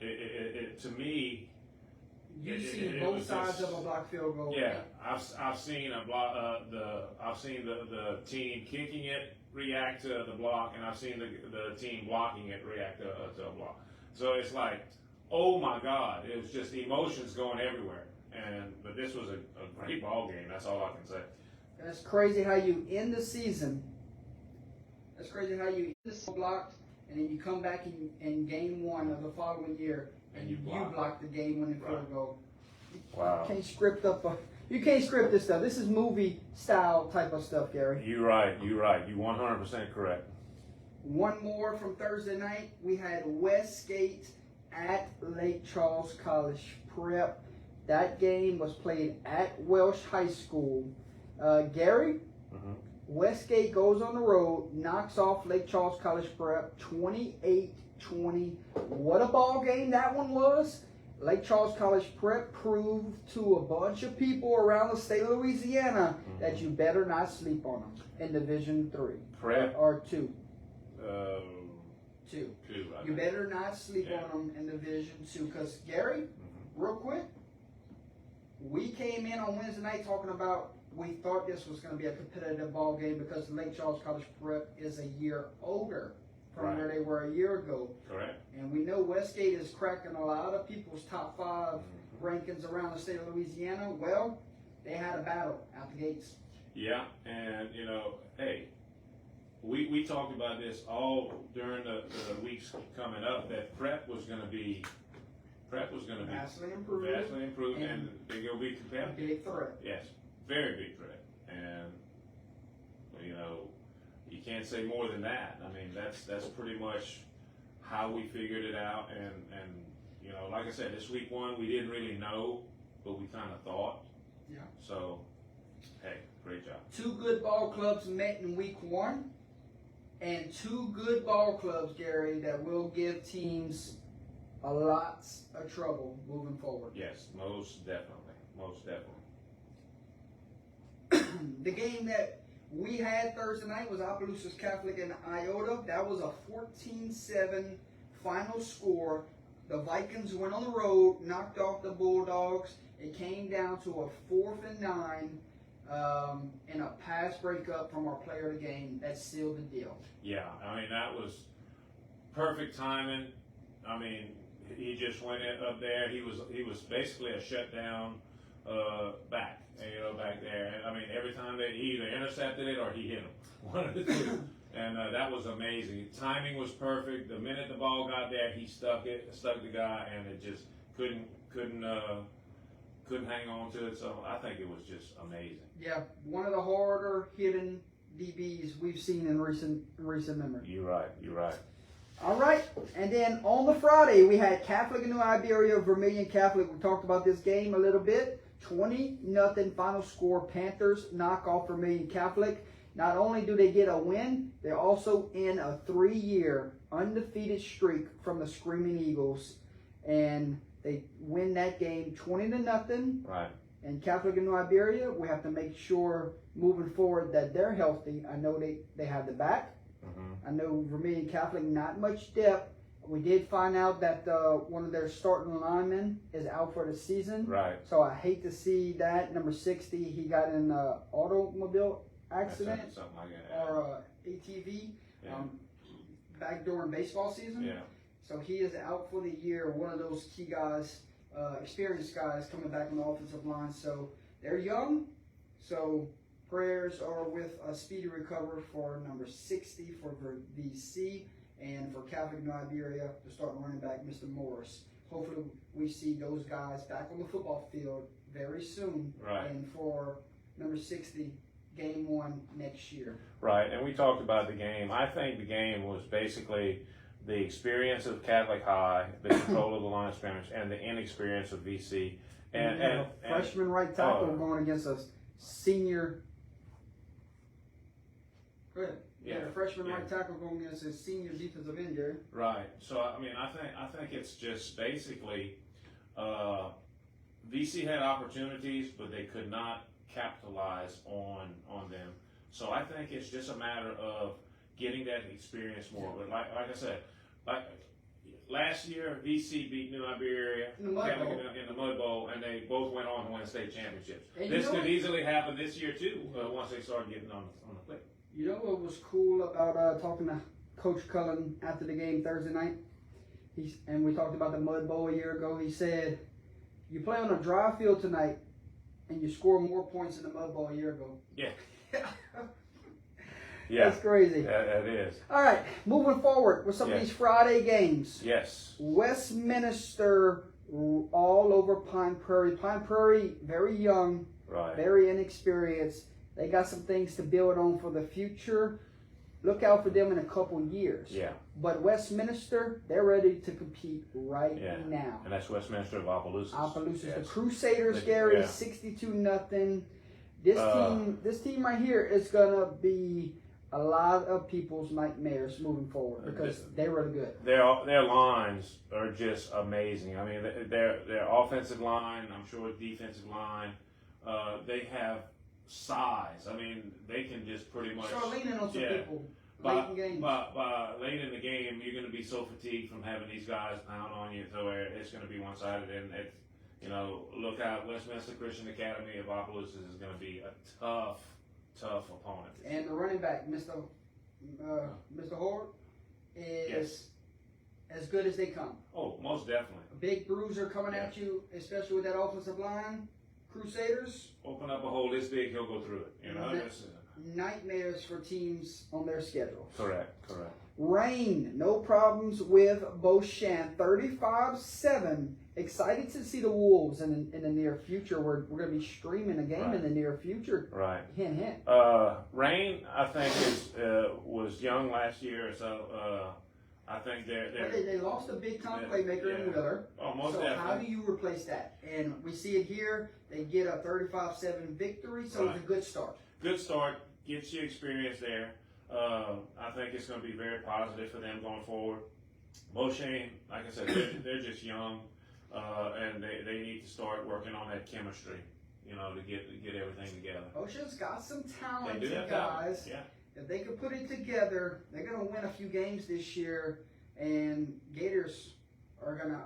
To me, You've seen both sides of a blocked field goal. Yeah, I've seen a block. I've seen the team kicking it react to the block, and I've seen the team blocking it react to a block. So it's like, oh my God, it was just emotions going everywhere. But this was a great ball game. That's all I can say. That's crazy how you end the season. That's crazy how you end the season blocked, and then you come back in game 1 of the following year. And you block the game-winning field goal. Wow! You can't script you can't script this stuff. This is movie-style type of stuff, Gary. You're right. You 100% correct. One more from Thursday night. We had Westgate at Lake Charles College Prep. That game was played at Welsh High School. Gary, Westgate goes on the road, knocks off Lake Charles College Prep 28-20. What a ball game that one was. Lake Charles College Prep proved to a bunch of people around the state of Louisiana that you better not sleep on them in Division 3. Prep? Or 2. 2. I You better not sleep on them in Division 2. Because, Gary, real quick, we came in on Wednesday night talking about we thought this was going to be a competitive ball game because Lake Charles College Prep is a year older from where they were a year ago. Correct. And we know Westgate is cracking a lot of people's top 5 rankings around the state of Louisiana. Well, they had a battle out the gates. Yeah, and hey, we talked about this all during the weeks coming up that prep was going to be vastly improved, and they're going to be competitive. A big threat. Yes, very big threat, and you can't say more than that. I mean, that's pretty much how we figured it out, and like I said, this week 1 we didn't really know, but we kind of thought. Yeah. So, hey, great job. 2 good ball clubs met in week 1, and 2 good ball clubs, Gary, that will give teams a lot of trouble moving forward. Yes, most definitely. The game that we had Thursday night was Opelousas Catholic and Iota. That was a 14-7 final score. The Vikings went on the road, knocked off the Bulldogs. It came down to a 4th and 9 and a pass breakup from our player of the game that sealed the deal. Yeah, I mean, that was perfect timing. I mean, he just went up there. He was basically a shutdown back there. And I mean, every time he either intercepted it or he hit him, one of the two. And that was amazing. Timing was perfect. The minute the ball got there, he stuck the guy, and it just couldn't hang on to it. So I think it was just amazing. Yeah, one of the harder hitting DBs we've seen in recent memory. You're right. All right, and then on the Friday, we had Catholic and New Iberia, Vermilion Catholic. We talked about this game a little bit. 20-0 final score. Panthers knock off Vermilion Catholic. Not only do they get a win, they're also in a 3-year undefeated streak from the Screaming Eagles. And they win that game 20-0. Right. And Catholic and New Iberia, we have to make sure moving forward that they're healthy. I know they have the back. I know Vermilion Catholic, not much depth. We did find out that one of their starting linemen is out for the season. Right. So I hate to see that. Number 60, he got in an automobile accident. Something like that. Or ATV back during baseball season. Yeah. So he is out for the year. One of those key guys, experienced guys coming back on the offensive line. So they're young. So prayers are with a speedy recovery for number 60 for VC and for Catholic New Iberia to start running back Mr. Morris. Hopefully we see those guys back on the football field very soon. Right. And for number 60, game 1 next year. Right, and we talked about the game. I think the game was basically the experience of Catholic High, the control of the line of scrimmage, and the inexperience of VC. And freshman right tackle going against a senior. Go ahead. Yeah, the freshman right tackle going against a senior defensive end, Gary. Right. So I mean, I think it's just basically VC had opportunities, but they could not capitalize on them. So I think it's just a matter of getting that experience more. But like I said, like last year, VC beat New Iberia in the Mud Bowl, and they both went on to win state championships. And this could easily happen this year too, once they start getting on the plate. You know what was cool about talking to Coach Cullen after the game Thursday night? And we talked about the Mud Bowl a year ago. He said, "You play on a dry field tonight, and you score more points in the Mud Bowl a year ago." Yeah. That's crazy. Yeah, that is. All right, moving forward with some of these Friday games. Yes. Westminster all over Pine Prairie. Pine Prairie, very young, very inexperienced. They got some things to build on for the future. Look out for them in a couple years. Yeah. But Westminster, they're ready to compete right now. And that's Westminster of Opelousas. Opelousas. Yes. The Crusaders, Gary, 62-0. This team right here is gonna be a lot of people's nightmares moving forward because they're really good. Their lines are just amazing. I mean, their offensive line, I'm sure defensive line, they have size. I mean, they can just pretty much start leaning on some people late in games. By late in the game, you're going to be so fatigued from having these guys pound on you, so it's going to be one-sided. And it's, look out, Westminster Christian Academy of Opelousas is going to be a tough opponent. And the running back, Mr. Horde, is as good as they come. Oh, most definitely. A big bruiser coming at you, especially with that offensive line. Crusaders. Open up a hole this big, he'll go through it. Nightmares for teams on their schedule. Correct. Rain, no problems with Beauchamp, 35-7. Excited to see the Wolves in the near future. We're going to be streaming a game in the near future. Right. Hint. Rain, I think, was young last year, so I think they lost a big time playmaker in Wheeler. Oh, most so definitely. How do you replace that? And we see it here. They get a 35-7 victory, so it's a good start. Good start. Gets you experience there. I think it's going to be very positive for them going forward. Beauchamp, like I said, they're just young, and they need to start working on that chemistry, to get everything together. Beauchamp's got some talent, they do have guys. Yeah. If they can put it together, they're going to win a few games this year, and Gators are going to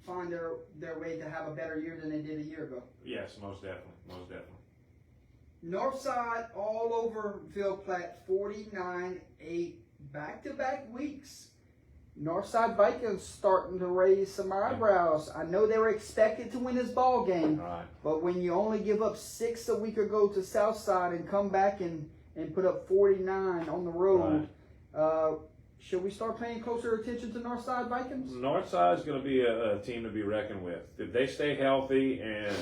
find their way to have a better year than they did a year ago. Yes, most definitely. Northside all over Ville Platte, 49-8, back-to-back weeks. Northside Vikings starting to raise some eyebrows. I know they were expected to win this ball game, but when you only give up 6 a week ago to Southside and come back and put up 49 on the road, should we start paying closer attention to Northside Vikings? Northside's going to be a team to be reckoned with. If they stay healthy and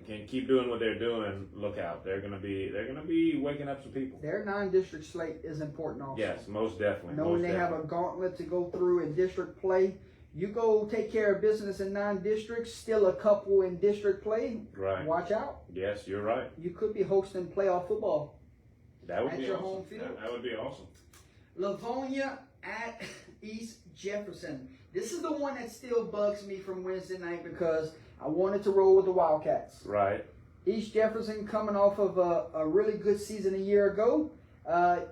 can keep doing what they're doing, look out. They're going to be waking up some people. Their 9-district slate is important also. Yes, most definitely. Knowing they have a gauntlet to go through in district play. You go take care of business in 9 districts, still a couple in district play. Right. Watch out. Yes, you're right. You could be hosting playoff football. That would at be your awesome. home field. That would be awesome. Livonia at East Jefferson. This is the one that still bugs me from Wednesday night because I wanted to roll with the Wildcats. Right. East Jefferson coming off of a really good season a year ago.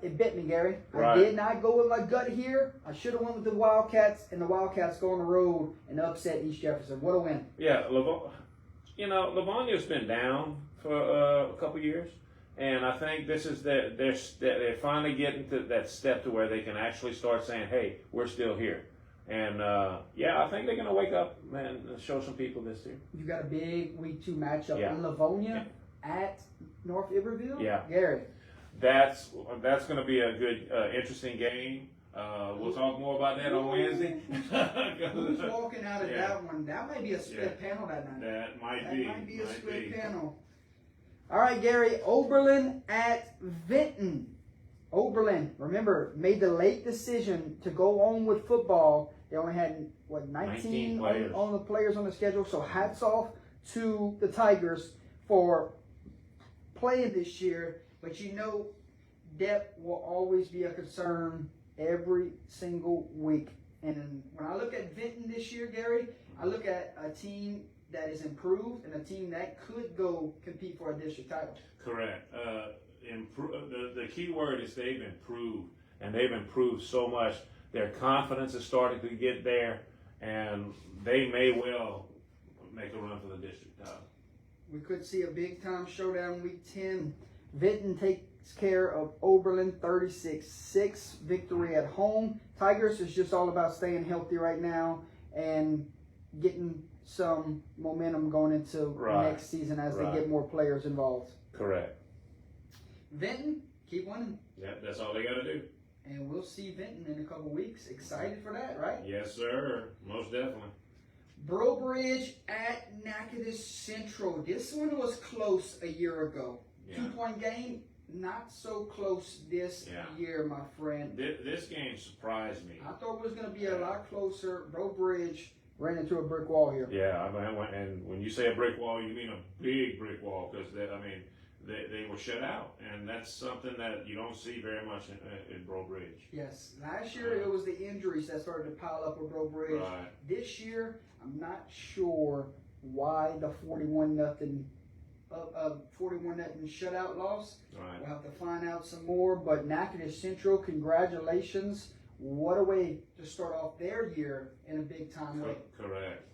It bit me, Gary. I did not go with my gut here. I should have went with the Wildcats, and the Wildcats go on the road and upset East Jefferson. What a win. Yeah, Livonia's been down for a couple years. And I think this is they're finally getting to that step to where they can actually start saying, "Hey, we're still here." And I think they're going to wake up and show some people this year. You got a big week 2 matchup Yeah. in Livonia at North Iberville. Yeah. Gary. That's going to be a good, interesting game. We'll talk more about that on Wednesday. Who's walking out of that one? That might be a split panel that night. That might be a split panel. All right, Gary. Oberlin at Vinton. Oberlin, remember, made the late decision to go on with football. They only had, 19 players. on the players on the schedule. So hats off to the Tigers for playing this year. But depth will always be a concern every single week. And when I look at Vinton this year, Gary, I look at a team that is improved and a team that could go compete for a district title. Correct. The key word is they've improved, and they've improved so much. Their confidence is starting to get there, and they may well make a run for the district title. We could see a big-time showdown week 10. Vinton takes care of Oberlin 36-6 victory at home. Tigers is just all about staying healthy right now and getting some momentum going into next season as they get more players involved. Correct. Vinton, keep winning. Yeah, that's all they got to do. And we'll see Vinton in a couple weeks. Excited for that, right? Yes, sir. Most definitely. Brobridge at Natchitoches Central. This one was close a year ago. Yeah. 2-point game, not so close this year, my friend. This game surprised me. I thought it was going to be a lot closer. Brobridge ran into a brick wall here. Yeah, and when you say a brick wall, you mean a big brick wall, because they were shut out, and that's something that you don't see very much in Brobridge. Yes, last year it was the injuries that started to pile up with Brobridge. Right. This year, I'm not sure why the 41-0 shutout loss. Right. We'll have to find out some more. But Natchitoches Central, congratulations! What a way to start off their year in a big time way. Correct.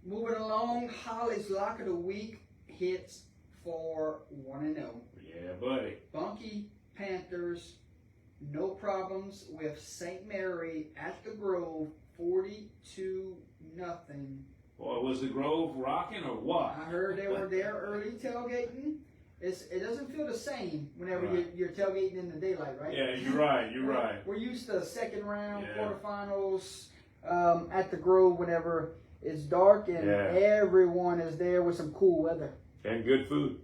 Moving along, Holly's Lock of the Week hits for 1-0. Yeah, buddy. Bunkie Panthers, no problems with St. Mary at the Grove, 42-0. Boy, was the Grove rocking or what? I heard they were there early tailgating. It doesn't feel the same whenever you're tailgating in the daylight, right? Yeah, you're right. We're used to second round, quarterfinals at the Grove whenever it's dark and everyone is there with some cool weather. And good food.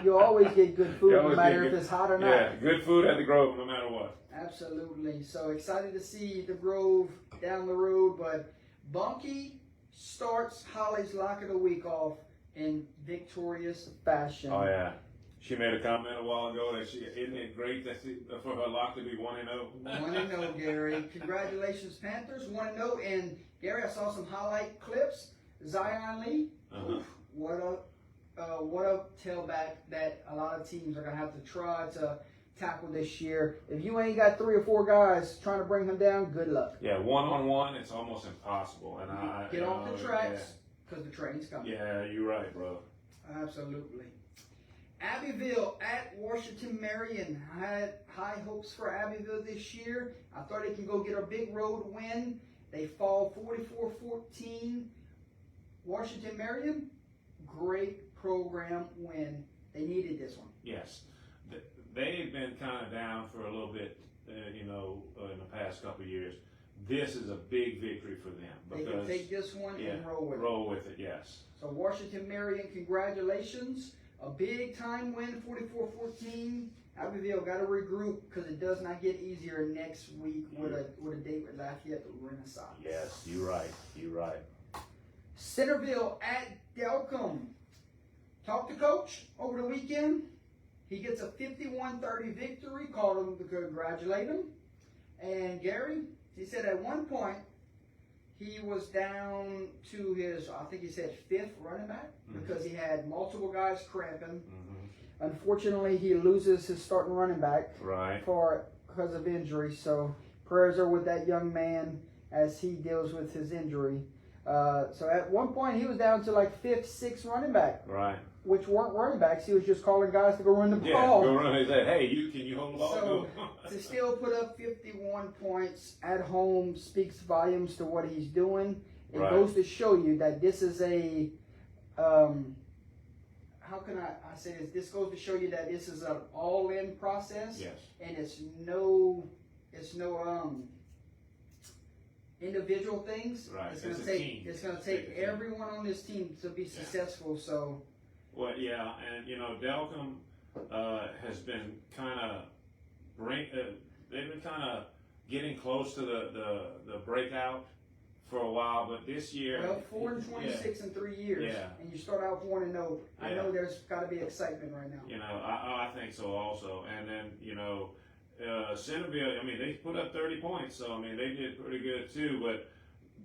You'll always get good food no matter if it's hot or not. Yeah, good food at the Grove no matter what. Absolutely. So excited to see the Grove down the road, but Bunkie starts Holly's Lock of the Week off in victorious fashion. Oh, yeah. She made a comment a while ago that isn't it great for her lock to be 1-0? 1-0, Gary. Congratulations, Panthers. 1-0. And, Gary, I saw some highlight clips. Zion Lee. Uh-huh. What a tailback that a lot of teams are going to have to try to tackle this year. If you ain't got 3 or 4 guys trying to bring him down, good luck. Yeah, one-on-one, it's almost impossible. And Get off the tracks because the train's coming. Yeah, you're right, bro. Absolutely. Abbeville at Washington Marion. I had high hopes for Abbeville this year. I thought they can go get a big road win. They fall 44-14. Washington Marion, great program win. They needed this one. Yes. They've been kind of down for a little bit, in the past couple of years. This is a big victory for them. They can take this one and roll with it. Roll with it, yes. So Washington Marion, congratulations. A big time win, 44-14. Abbeville got to regroup because it does not get easier next week with a date with Lafayette Renaissance. Yes, you're right. Centerville at Delcom. Talked to Coach over the weekend. He gets a 51-30 victory. Called him to congratulate him. And Gary, he said at one point he was down to his, I think he said 5th running back because he had multiple guys cramping. Unfortunately, he loses his starting running back because of injury. So prayers are with that young man as he deals with his injury. So at one point he was down to like 5th, 6th running back. Right. Which weren't running backs. He was just calling guys to go run the ball. Yeah, go run. He said, "Hey, can you hold the ball?" So to still put up 51 points at home speaks volumes to what he's doing. It goes to show you that this is a how can I say this? This goes to show you that this is an all-in process. Yes. And it's no individual things. Right. It's gonna take everyone on this team to be successful. So. Well, yeah, and Delcom has been kind of they've been kind of getting close to the breakout for a while, but this year, 4-26 in 3 years, and you start out 1-0. I know there's got to be excitement right now. I think so also, and then Centerville. I mean, they put up 30 points, so I mean they did pretty good too. But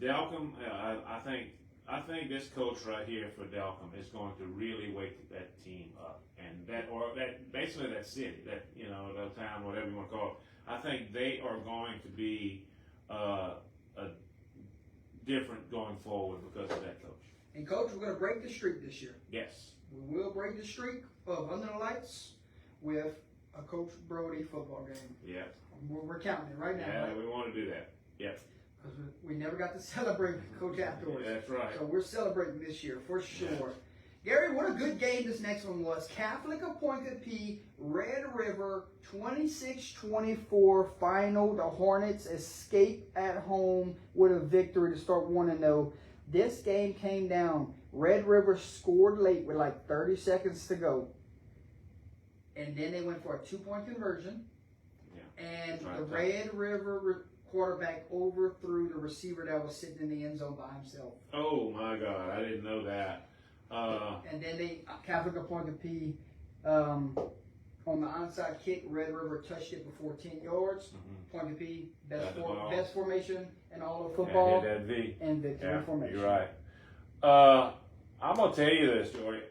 Delcom, I think this coach right here for Delcom is going to really wake that team up, and basically that city, that the town, whatever you want to call it. I think they are going to be different going forward because of that coach. And coach, we're going to break the streak this year. Yes, we will break the streak of Under the Lights with a Coach Brody football game. Yeah, we're counting it right now. Yeah, right? We want to do that. Yep. Because we never got to celebrate Coach afterwards. That's right. So we're celebrating this year for sure. Yeah. Gary, what a good game this next one was. Catholic of Pointe-Coupee, Red River, 26-24 final. The Hornets escape at home with a victory to start 1-0. This game came down. Red River scored late with like 30 seconds to go. And then they went for a 2-point conversion. Yeah. And the Red River quarterback overthrew the receiver that was sitting in the end zone by himself. Oh my God, I didn't know that. And then Catholic of Pointe-Coupee, on the onside kick, Red River touched it before 10 yards. Mm-hmm. Pointe-Coupee, best formation in all of football. Yeah, that V. And victory formation. You're right. I'm going to tell you this, Joy.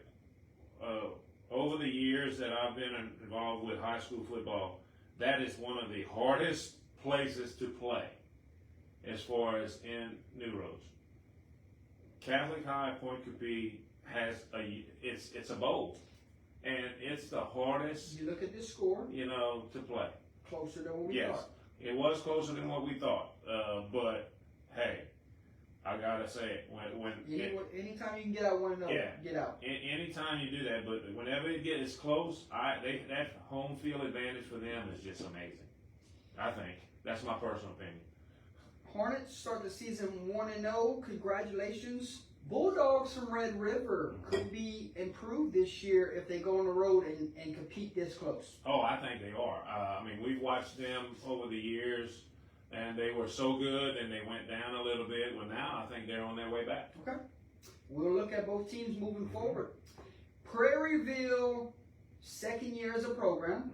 Over the years that I've been involved with high school football, that is one of the hardest places to play as far as in New Roads. Catholic High Pointe-Coupee has it's a bowl, and it's the hardest. You look at this score, to play. Closer than what we thought. It was closer than what we thought. But hey, I gotta say it anytime you can get out 1-0, get out. Anytime you do that, but whenever it gets close, that home field advantage for them is just amazing. I think that's my personal opinion. Hornets start the season 1-0. Congratulations. Bulldogs from Red River could be improved this year if they go on the road and compete this close. Oh, I think they are. I mean, we've watched them over the years, and they were so good, and they went down a little bit. Well, now I think they're on their way back. Okay. We'll look at both teams moving forward. Prairieville, second year as a program.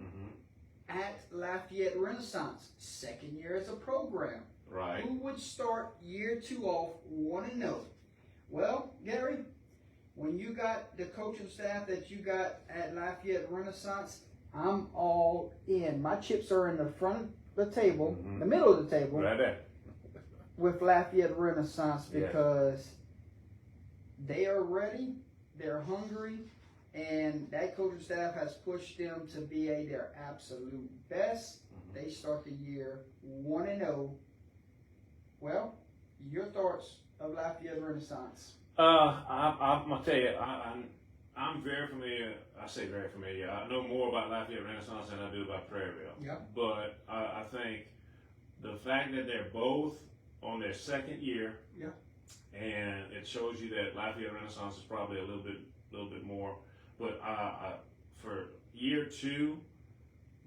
At Lafayette Renaissance, second year as a program. Right. Who would start year 2 off 1-0? Well, Gary, when you got the coaching staff that you got at Lafayette Renaissance, I'm all in. My chips are in the front of the table, the middle of the table, right there, with Lafayette Renaissance because they are ready, they're hungry, and that coaching staff has pushed them to be their absolute best. They start the year 1-0. Well, your thoughts of Lafayette Renaissance? I'm gonna tell you, I'm very familiar. I say very familiar. I know more about Lafayette Renaissance than I do about Prairieville. Yeah. But I think the fact that they're both on their second year, and it shows you that Lafayette Renaissance is probably a little bit more. But for year 2,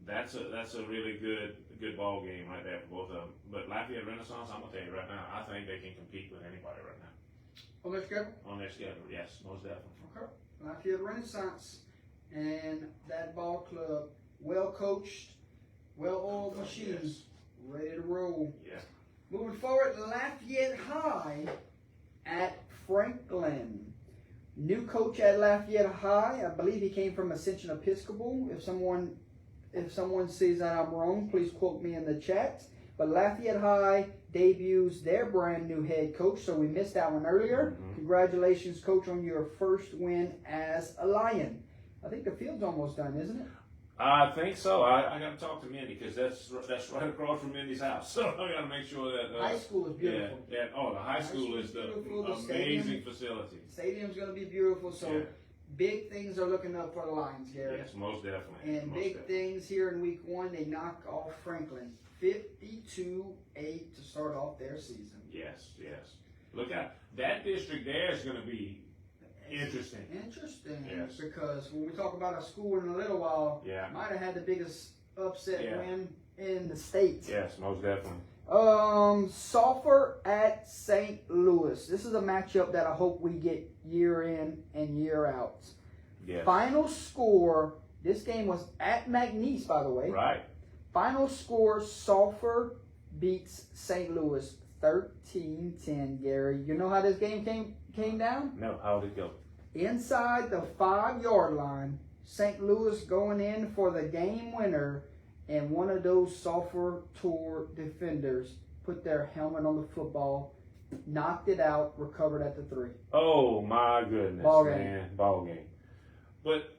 that's a really good ball game right there for both of them. But Lafayette Renaissance, I'm gonna tell you right now, I think they can compete with anybody right now. On their schedule? On their schedule, yes, most definitely. Okay. Lafayette Renaissance and that ball club, well coached, well-oiled machines, ready to roll. Yeah. Moving forward, Lafayette High at Franklin. New coach at Lafayette High. I believe he came from Ascension Episcopal. If someone says that I'm wrong, please quote me in the chat. But Lafayette High debuts their brand new head coach, so we missed that one earlier. Congratulations, Coach, on your first win as a Lion. I think the field's almost done, isn't it? I think so. I got to talk to Mindy because that's right across from Mindy's house. So I got to make sure that High school is beautiful. Yeah. Oh, the high school is the amazing facility. Stadium's going to be beautiful. So big things are looking up for the Lions, Gary. Yes, most definitely. And big things here in week 1. They knock off Franklin 52-8 to start off their season. Yes. Look out. That district there is going to be interesting. Yes. Because when we talk about a school in a little while, might have had the biggest upset win in the state. Yes, most definitely. Sulphur at St. Louis. This is a matchup that I hope we get year in and year out. Yes. Final score, this game was at McNeese, by the way. Right. Final score, Sulphur beats St. Louis 13-10, Gary. You know how this game came down? No, how did it go? Inside the 5-yard line, St. Louis going in for the game winner, and one of those Sulphur Tour defenders put their helmet on the football, knocked it out, recovered at the 3. Oh my goodness, Ball game. man. Ball game. But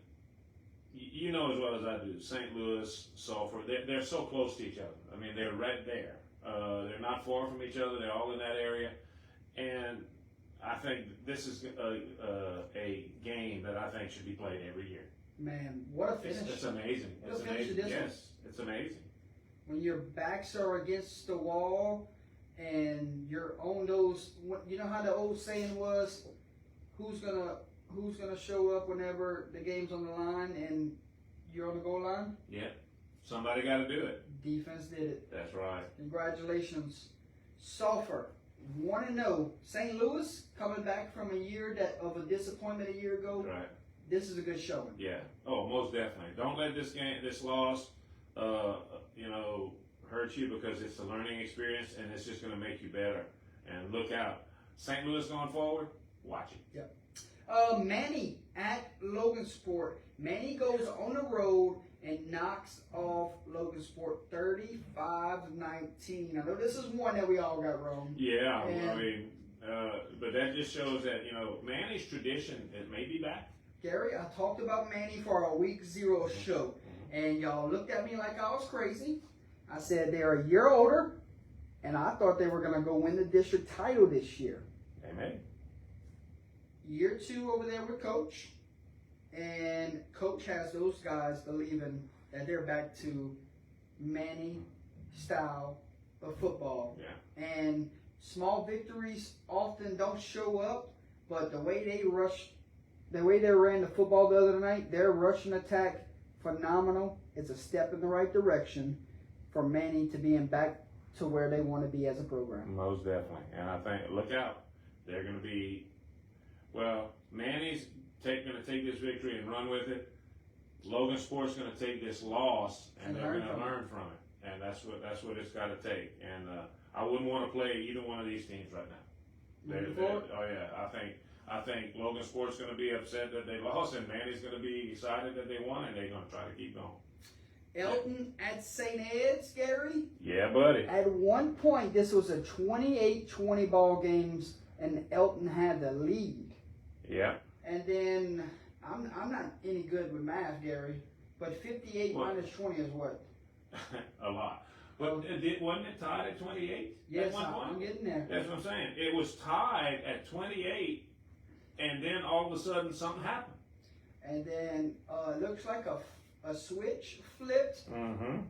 you know as well as I do, St. Louis, Sulphur, they're so close to each other. I mean, they're right there. They're not far from each other. They're all in that area. And I think this is a game that I think should be played every year. Man, what a finish. It's amazing. It's amazing. Yes, it's amazing. When your backs are against the wall and you're on those, you know how the old saying was, who's gonna show up whenever the game's on the line and you're on the goal line? Yeah, somebody got to do it. Defense did it. That's right. Congratulations. Sulphur, 1-0. St. Louis coming back from a year of a disappointment a year ago. Right. This is a good showing. Yeah. Oh, most definitely. Don't let this loss, hurt you, because it's a learning experience and it's just going to make you better. And look out. St. Louis going forward, watch it. Yep. Manny at Logansport. Manny goes on the road and knocks off Logansport 35-19. I know this is one that we all got wrong. Yeah, but that just shows that, Manny's tradition, it may be back. Gary, I talked about Manny for our week 0 show, and y'all looked at me like I was crazy. I said they're a year older, and I thought they were going to go win the district title this year. Amen. Year 2 over there with Coach, and Coach has those guys believing that they're back to Manny style of football. Yeah. And small victories often don't show up, but the way they ran the football the other night, their rushing attack, phenomenal. It's a step in the right direction for Manny to being back to where they want to be as a program. Most definitely. And I think, look out, they're going to be, Manny's going to take this victory and run with it. Logansport's going to take this loss and they're going to learn from it. And that's what it's got to take. And I wouldn't want to play either one of these teams right now. I think Logansport's going to be upset that they lost, and Manny's going to be excited that they won, and they're going to try to keep going. Elton at St. Ed's, Gary? Yeah, buddy. At one point, this was a 28-20 ball games, and Elton had the lead. Yeah. And then, I'm not any good with math, Gary, but 58 minus 20 is what? A lot. But wasn't it tied at 28? Yes, I'm getting there. That's what I'm saying. It was tied at 28, and then all of a sudden something happened. And then it looks like a switch flipped. Mm-hmm.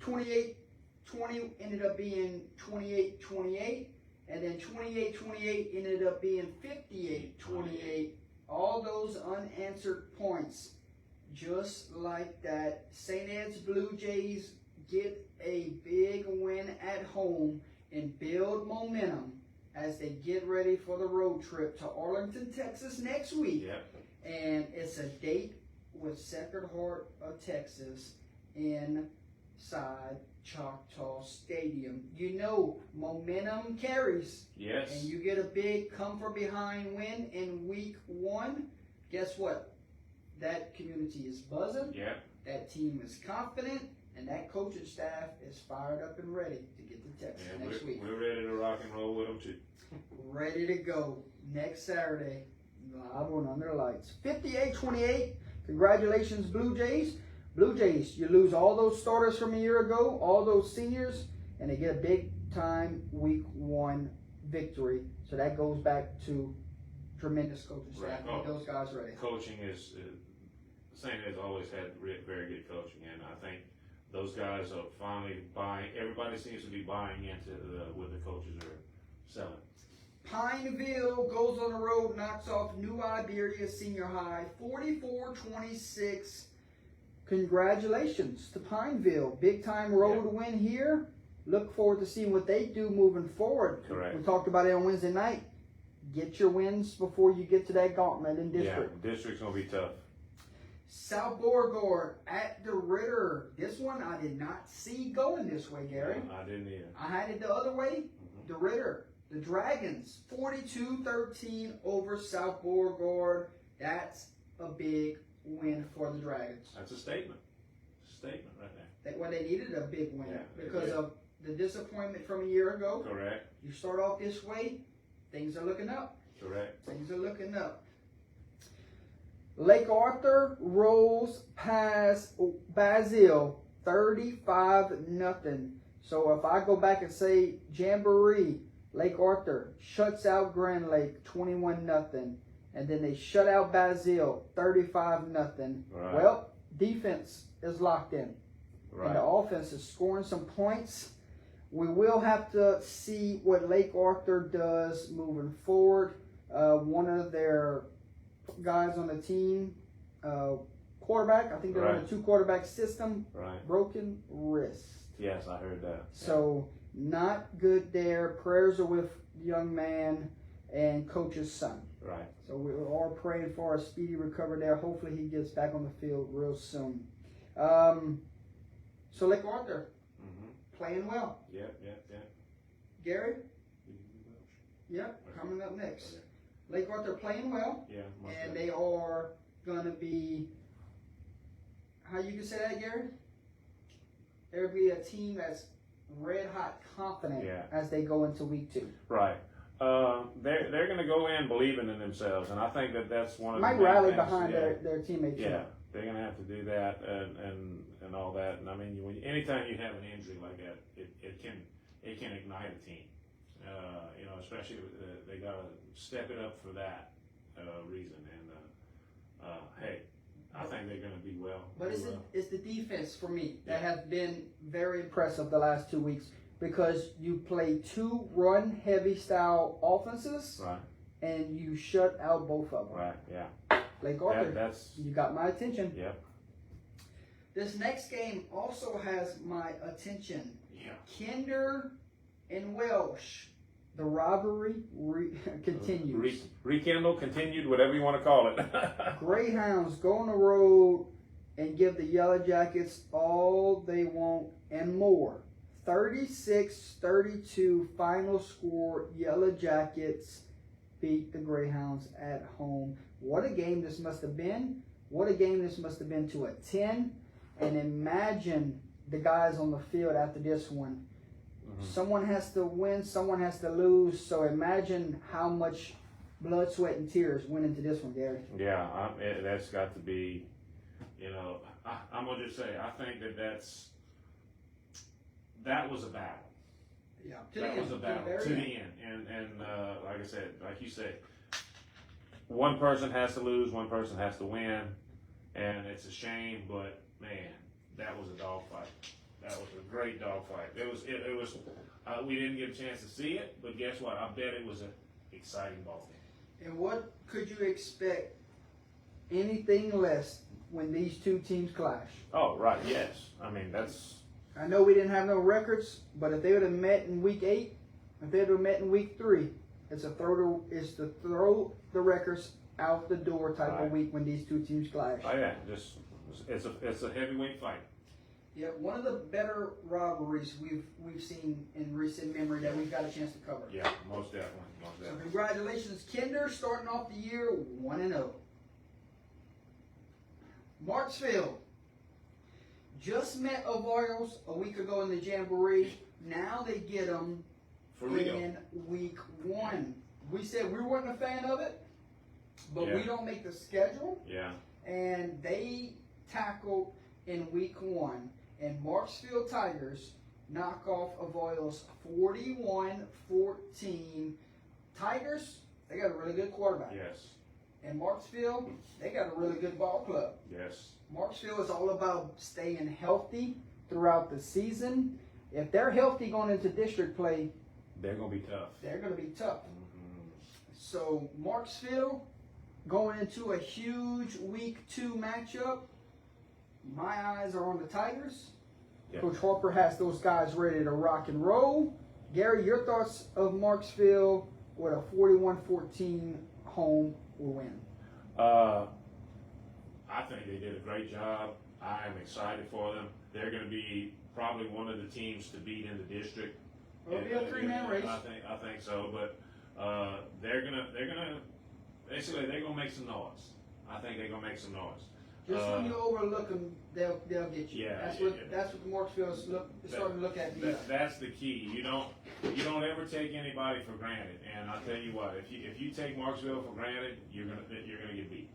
28-20 ended up being 28-28, and then 28-28 ended up being 58-28. All those unanswered points, just like that. St. Ed's Blue Jays get a big win at home and build momentum as they get ready for the road trip to Arlington, Texas next week. Yep. And it's a date with Sacred Heart of Texas inside Choctaw Stadium. Momentum carries. Yes. And you get a big come from behind win in week 1. Guess what? That community is buzzing. Yeah. That team is confident. And that coaching staff is fired up and ready to get to Texas next week. We're ready to rock and roll with them too. Ready to go next Saturday, live on Under the Lights. 58-28. Congratulations, Blue Jays. Blue Jays, you lose all those starters from a year ago, all those seniors, and they get a big-time Week 1 victory. So that goes back to tremendous coaching staff. Right. Get those guys ready. Coaching is St. has always had very good coaching, and I think those guys are finally buying. Everybody seems to be buying into what the coaches are selling. Pineville goes on the road, knocks off New Iberia Senior High, 44-26. Congratulations to Pineville. Big time road win here. Look forward to seeing what they do moving forward. Correct. We talked about it on Wednesday night. Get your wins before you get to that gauntlet in district. Yeah, district's going to be tough. South Beauregard at the Ritter. This one I did not see going this way, Gary. I didn't either. I had it the other way. The Ritter. The Dragons, 42-13 over South Beauregard. That's a big win for the Dragons. That's a statement. Statement right there. Well, they needed a big win because did. of the disappointment from a year ago. Correct. You start off this way, things are looking up. Correct. Things are looking up. Lake Arthur rolls past Basile, 35-0. So if I go back and say Jamboree, Lake Arthur shuts out Grand Lake 21-0, and then they shut out Basile 35-0. Right. Well, defense is locked in, Right. and the offense is scoring some points. We will have to see what Lake Arthur does moving forward. One of their guys on the team, quarterback, I think they're on a 2-quarterback system, Right. broken wrist. Yes, I heard that. So not good there. Prayers are with the young man and coach's son. Right. So we are all praying for a speedy recovery there. Hopefully he gets back on the field real soon. So Lake Arthur, playing well. Yep. Gary? Yep, coming up next. Okay. Lake Arthur playing well. Yeah. And they are going to be, how you can say that, Gary? There'll be a team that's red hot confident as they go into week 2. Right. They're going to go in believing in themselves, and I think that's one of the might main rally things. behind their teammates. Yeah, they're going to have to do that and all that. And I mean, anytime you have an injury like that, it can ignite a team. Especially they got to step it up for that reason. And hey, I think they're going to be well. But it's the defense for me that has been very impressive the last 2 weeks, because you play 2 run-heavy style offenses, right, and you shut out both of them. Right. Yeah. Lake Arthur, you got my attention. Yep. This next game also has my attention. Yeah. Kinder and Welsh. The rivalry continues. Rekindle, continued, whatever you want to call it. Greyhounds go on the road and give the Yellow Jackets all they want and more. 36-32 final score. Yellow Jackets beat the Greyhounds at home. What a game this must have been. What a game this must have been to attend. And imagine the guys on the field after this one. Someone has to win, someone has to lose. So imagine how much blood, sweat, and tears went into this one, Gary. Yeah, that's got to be, I'm going to just say, I think that was a battle. Yeah, That was a battle to the end. And like I said, like you said, one person has to lose, one person has to win. And it's a shame, but man, that was a dogfight. That was a great dogfight. It was. We didn't get a chance to see it, but guess what? I bet it was an exciting ball game. And what could you expect? Anything less when these two teams clash? Oh, right. Yes. I mean, that's. I know we didn't have no records, but if they would have met in week 8, if they would have met in week 3, it's to throw the records out the door type of week when these two teams clash. Oh yeah, it's a heavyweight fight. Yeah, one of the better rivalries we've seen in recent memory that we've got a chance to cover. Yeah, most definitely. So congratulations, Kinder, starting off the year 1-0. Marksville. just met Avoyles a week ago in the Jamboree. Now they get them For real. in week 1. We said we weren't a fan of it, but Yeah. we don't make the schedule. Yeah. And they tackled in week 1. And Marksville Tigers knock off Avoyles 41-14. Tigers, they got a really good quarterback. Yes. And Marksville, they got a really good ball club. Yes. Marksville is all about staying healthy throughout the season. If they're healthy going into district play, They're gonna be tough. they're going to be tough. Mm-hmm. So Marksville going into a huge week 2 matchup. My eyes are on the Tigers. Yep. Coach Harper has those guys ready to rock and roll. Gary, your thoughts of Marksville with a 41-14 home win? I think they did a great job. I am excited for them. They're going to be probably one of the teams to beat in the district. It'll be a 3-man race. I think so, but they're gonna basically they're gonna make some noise. I think they're gonna make some noise. Just when you overlook them, they'll get you. Yeah, That's yeah, what yeah. that's what the Marksville's starting to look at. That's the key. You don't ever take anybody for granted. And I'll tell you what, if you take Marksville for granted, you're gonna get beat.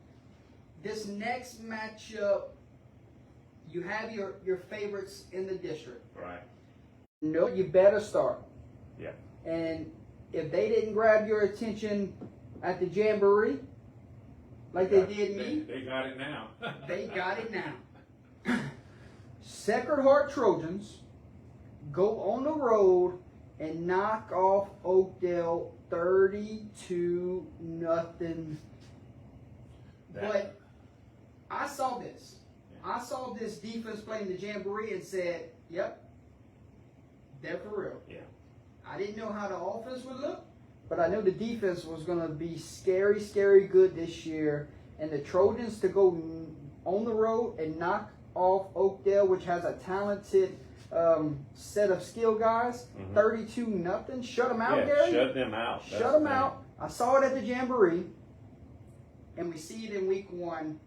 This next matchup, you have your favorites in the district. Right. No, you better start. Yeah. And if they didn't grab your attention at the Jamboree, like they did me, They got it now. they got it now. Sacred Heart Trojans go on the road and knock off Oakdale 32-0. But I saw this. I saw this defense playing the Jamboree and said, yep, they're for real. Yeah. I didn't know how the offense would look, but I knew the defense was going to be scary, scary good this year. And the Trojans to go on the road and knock off Oakdale, which has a talented set of skill guys, 32-0. Shut them out, Gary. Shut them out. Shut them out. I saw it at the Jamboree, and we see it in week 1.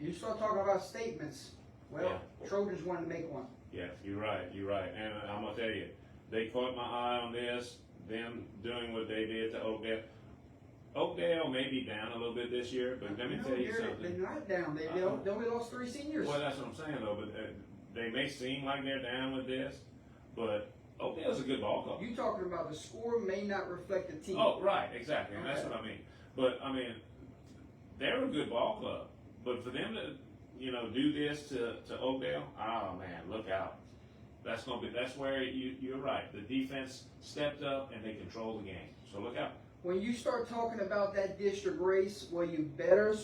You start talking about statements. Well, Trojans wanted to make one. Yeah, you're right. And I'm gonna tell you, they caught my eye on this. Them doing what they did to Oakdale. Oakdale may be down a little bit this year, but let me tell you something. They're not down. They only lost 3 seniors. Well, that's what I'm saying though. But they may seem like they're down with this, but Oakdale's a good ball club. You talking about the score may not reflect the team. Oh, right, exactly, and that's what I mean. But I mean, they're a good ball club. But for them to, do this to Oakdale, oh man, look out. That's where you're right. The defense stepped up and they controlled the game. So look out. When you start talking about that district race, well, you better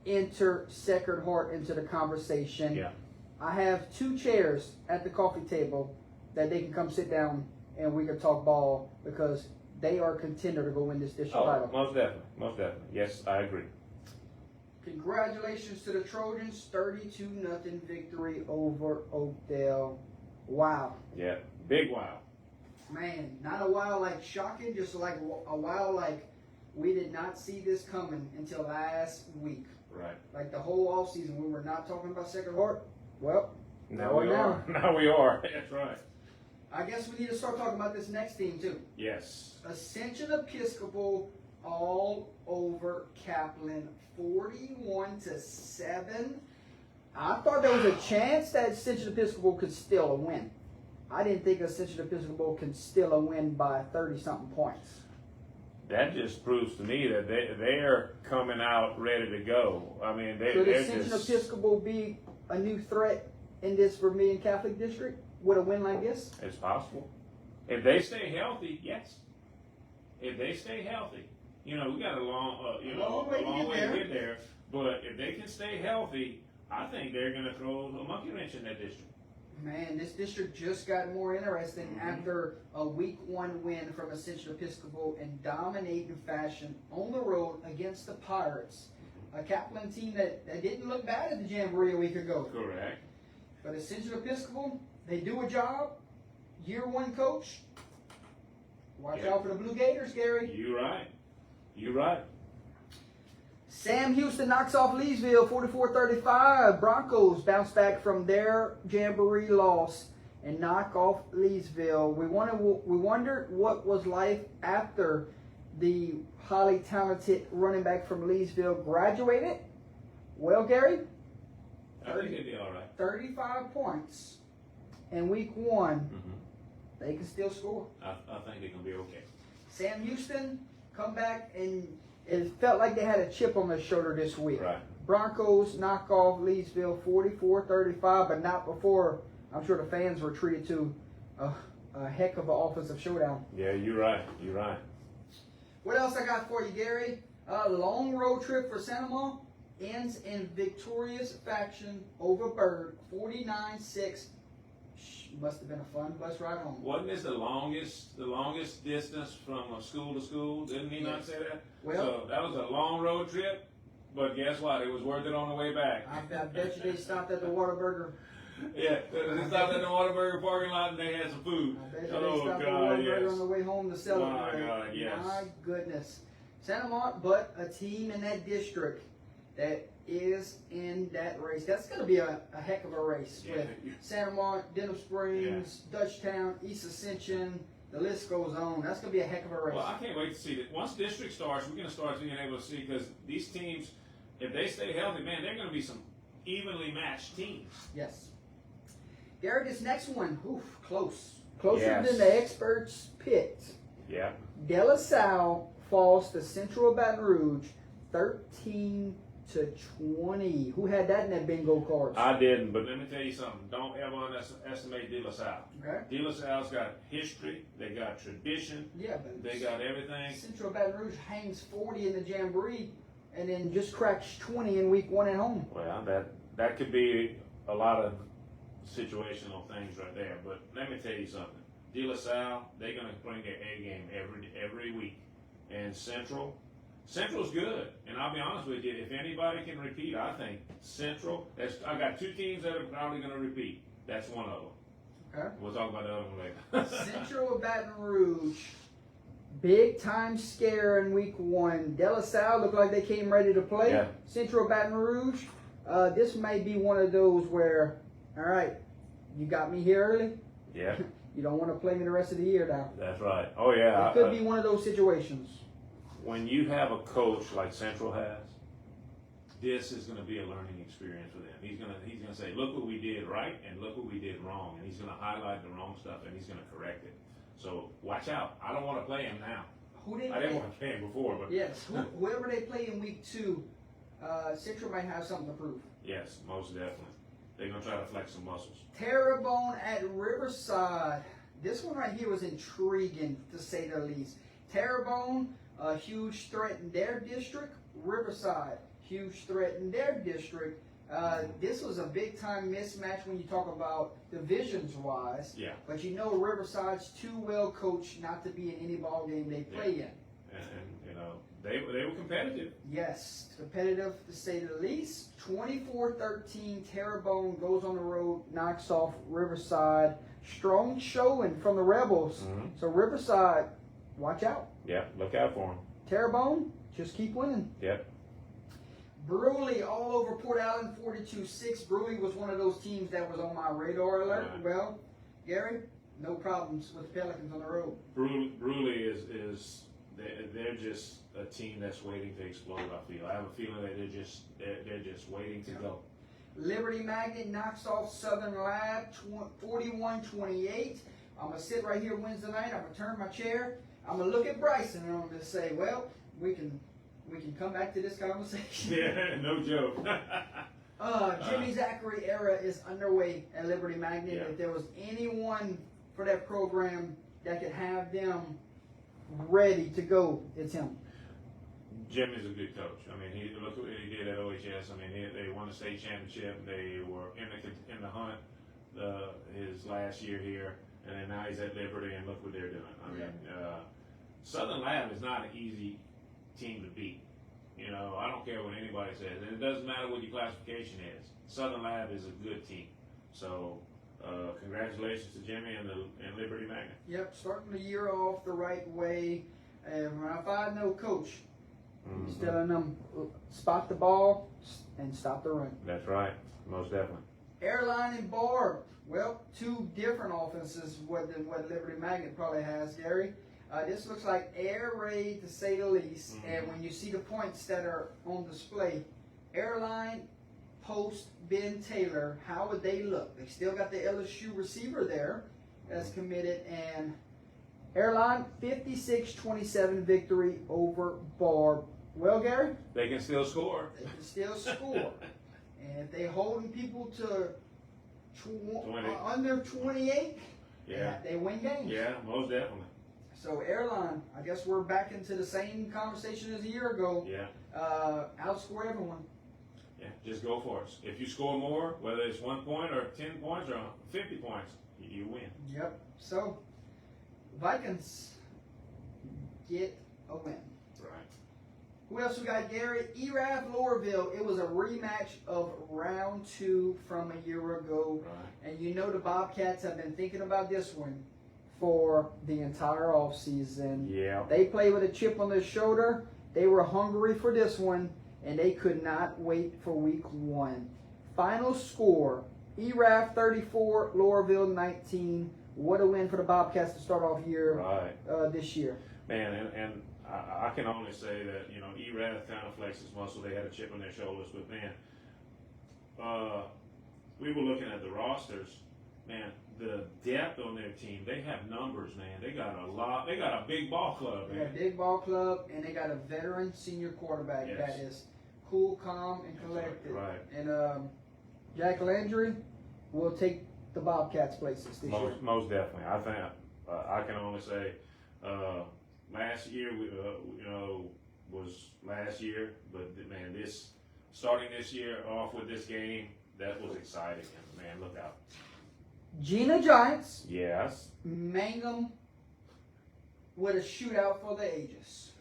enter Sacred Heart into the conversation. Yeah. I have 2 chairs at the coffee table that they can come sit down and we can talk ball because they are contender to go win this district title. Most definitely. Yes, I agree. Congratulations to the Trojans, 32-0 victory over Oakdale. Wow. Yeah, big wow. Man, not a wow like shocking, just like a wow like we did not see this coming until last week. Right. Like the whole off season, we were not talking about Sacred Heart. Well, Now we are. Now we are. That's right. I guess we need to start talking about this next team too. Yes. Ascension Episcopal all over Kaplan, 41-7. I thought there was a chance that Ascension Episcopal could steal a win. I didn't think Ascension Episcopal can steal a win by 30-something points. That just proves to me that they're coming out ready to go. I mean, Could Ascension Episcopal be a new threat in this Vermilion Catholic District with a win like this? It's possible. If they stay healthy, yes. If they stay healthy. We got a long way to get there. But if they can stay healthy, I think they're going to throw a monkey wrench in that district. Man, this district just got more interesting after a week 1 win from Ascension Episcopal in dominating fashion on the road against the Pirates, a Kaplan team that didn't look bad at the Jamboree a week ago. Correct. But Ascension Episcopal, they do a job. Year 1 coach. Watch out for the Blue Gators, Gary. You're right. Sam Houston knocks off Leesville 44-35. Broncos bounce back from their jamboree loss and knock off Leesville. We wondered what was life after the highly talented running back from Leesville graduated. Well, Gary, I think it'd be all right. 35 points in week 1. Mm-hmm. They can still score. I think they can be okay. Sam Houston come back, and it felt like they had a chip on their shoulder this week. Right. Broncos knock off Leesville 44-35, but not before. I'm sure the fans were treated to a heck of an offensive showdown. Yeah, you're right. You're right. What else I got for you, Gary? Long road trip for Sanama ends in victorious fashion over Bird, 49-6. Must have been a fun bus ride home. Wasn't this the longest distance from school to school? Didn't he not say that? Well, so that was a long road trip, but guess what? It was worth it on the way back. I bet you they stopped at the Whataburger. Yeah, they stopped at the Whataburger parking lot and they had some food. I bet you they stopped at the Whataburger on the way home to celebrate. My God, yes. My goodness. Santa Mont, but a team in that district that is in that race. That's going to be a heck of a race with Santa Mont, Denham Springs, Dutchtown, East Ascension. The list goes on. That's going to be a heck of a race. Well, I can't wait to see that. Once district starts, we're going to start being able to see, because these teams, if they stay healthy, man, they're going to be some evenly matched teams. Yes. Gary, this next one, close. Closer Yes. than the experts picked. Yeah. De La Salle falls to Central Baton Rouge 13-20. Who had that in that bingo cards? I didn't, but let me tell you something. Don't ever underestimate De La Salle. Okay. De La Salle's got history. They got tradition. Yeah, but They got everything. Central Baton Rouge hangs 40 in the Jamboree and then just cracks 20 in week 1 at home. Well, that could be a lot of situational things right there. But let me tell you something. De La Salle, they're going to bring their A game every week. And Central's good. And I'll be honest with you, if anybody can repeat, I think Central, I got 2 teams that are probably going to repeat. That's one of them. Okay. We'll talk about the other one later. Central Baton Rouge, big time scare in week 1. De La Salle looked like they came ready to play. Yeah. Central Baton Rouge, this may be one of those where, all right, you got me here early. Yeah. You don't want to play me the rest of the year now. That's right. Oh, yeah. It could be one of those situations. When you have a coach like Central has, this is going to be a learning experience for them. He's going to say, look what we did right and look what we did wrong. And he's going to highlight the wrong stuff and he's going to correct it. So watch out. I don't want to play him now. I didn't want to play him before. But yes, whoever they play in week 2, Central might have something to prove. yes, most definitely. They're going to try to flex some muscles. Terrebonne at Riverside. This one right here was intriguing, to say the least. Terrebonne, a huge threat in their district. Riverside, huge threat in their district. This was a big-time mismatch when you talk about divisions-wise. Yeah. But you know Riverside's too well coached not to be in any ball game they play in. And you know, they were competitive. Yes, competitive to say the least. 24-13, Terrebonne goes on the road, knocks off Riverside. Strong showing from the Rebels. Mm-hmm. So Riverside, watch out. Yeah, look out for them. Terrebonne, just keep winning. Yep. Bruley all over Port Allen, 42-6. Bruley was one of those teams that was on my radar alert. Right. Well, Gary, no problems with the Pelicans on the road. Bruley is they're just a team that's waiting to explode. I feel. I have a feeling that they're just waiting to go. Liberty Magnet knocks off Southern Lab 41-28. I'm going to sit right here Wednesday night. I'm going to turn my chair. I'm going to look at Bryson and I'm going to say, well, we can come back to this conversation. Yeah, no joke. Jimmy Zachary era is underway at Liberty Magnet. Yeah. If there was anyone for that program that could have them ready to go, it's him. Jimmy's a good coach. I mean, look what he did at OHS. I mean, they won the state championship. They were in the hunt his last year here, and then now he's at Liberty, and look what they're doing. I mean, Southern Lab is not an easy team to beat. You know, I don't care what anybody says, and it doesn't matter what your classification is. Southern Lab is a good team. So, congratulations to Jimmy and Liberty Magnet. Yep, starting the year off the right way. And if I know Coach, He's telling them spot the ball and stop the run. That's right, most definitely. Airline and Barb. Well, two different offenses than what Liberty Magnet probably has, Gary. This looks like air raid to say the least. And when you see the points that are on display, Airline, Post, Ben Taylor, how would they look? They still got the LSU receiver there that's committed. And Airline, 56-27 victory over Barb. Well, Gary? They can still score. They can still score. And if they holding people to under 28, they win games. Yeah, most definitely. So Airline, I guess we're back into the same conversation as a year ago. Yeah. Outscore everyone. Yeah, just go for it. If you score more, whether it's 1 point or 10 points or 50 points, you win. Yep. So Vikings get a win. Right. Who else we got, Gary? ERAF Lowerville. It was a rematch of round 2 from a year ago. Right. And you know the Bobcats have been thinking about this one for the entire offseason. Yeah. They play with a chip on their shoulder. They were hungry for this one, and they could not wait for week 1. Final score, ERAF 34, Lowerville 19. What a win for the Bobcats to start off year this year. Man, and I can only say that, you know, ERAF kind of flexes muscle. They had a chip on their shoulders, but man, we were looking at the rosters. Man, the depth on their team, they have numbers, man. They got a lot. They got a big ball club, man. They got a big ball club, and they got a veteran senior quarterback that is cool, calm, and collected. Right. And Jack Landry will take the Bobcats places this year. Most definitely. I think I can only say last year, was last year, but man, starting this year off with this game, that was exciting. And man, look out. Gina Giants. Yes. Mangum with a shootout for the ages.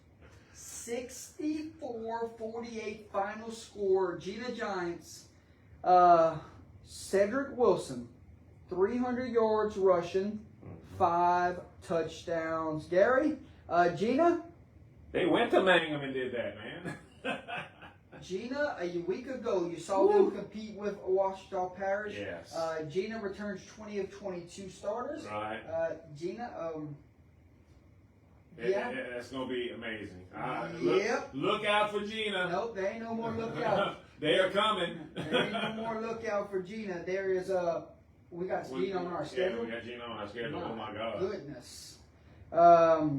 64-48 final score. Gina Giants. Cedric Wilson, 300 yards rushing, 5 touchdowns. Gary, Gina? They went to Mangum and did that, man. Gina, a week ago, you saw them compete with Ouachita Parish. Yes. Gina returns 20 of 22 starters. Right. Gina, that's going to be amazing. Look out for Gina. Nope, there ain't no more lookout. They are coming. There ain't no more lookout for Gina. There is we got Gina on our schedule. Yeah, we got Gina on our schedule. Oh my God. Goodness. A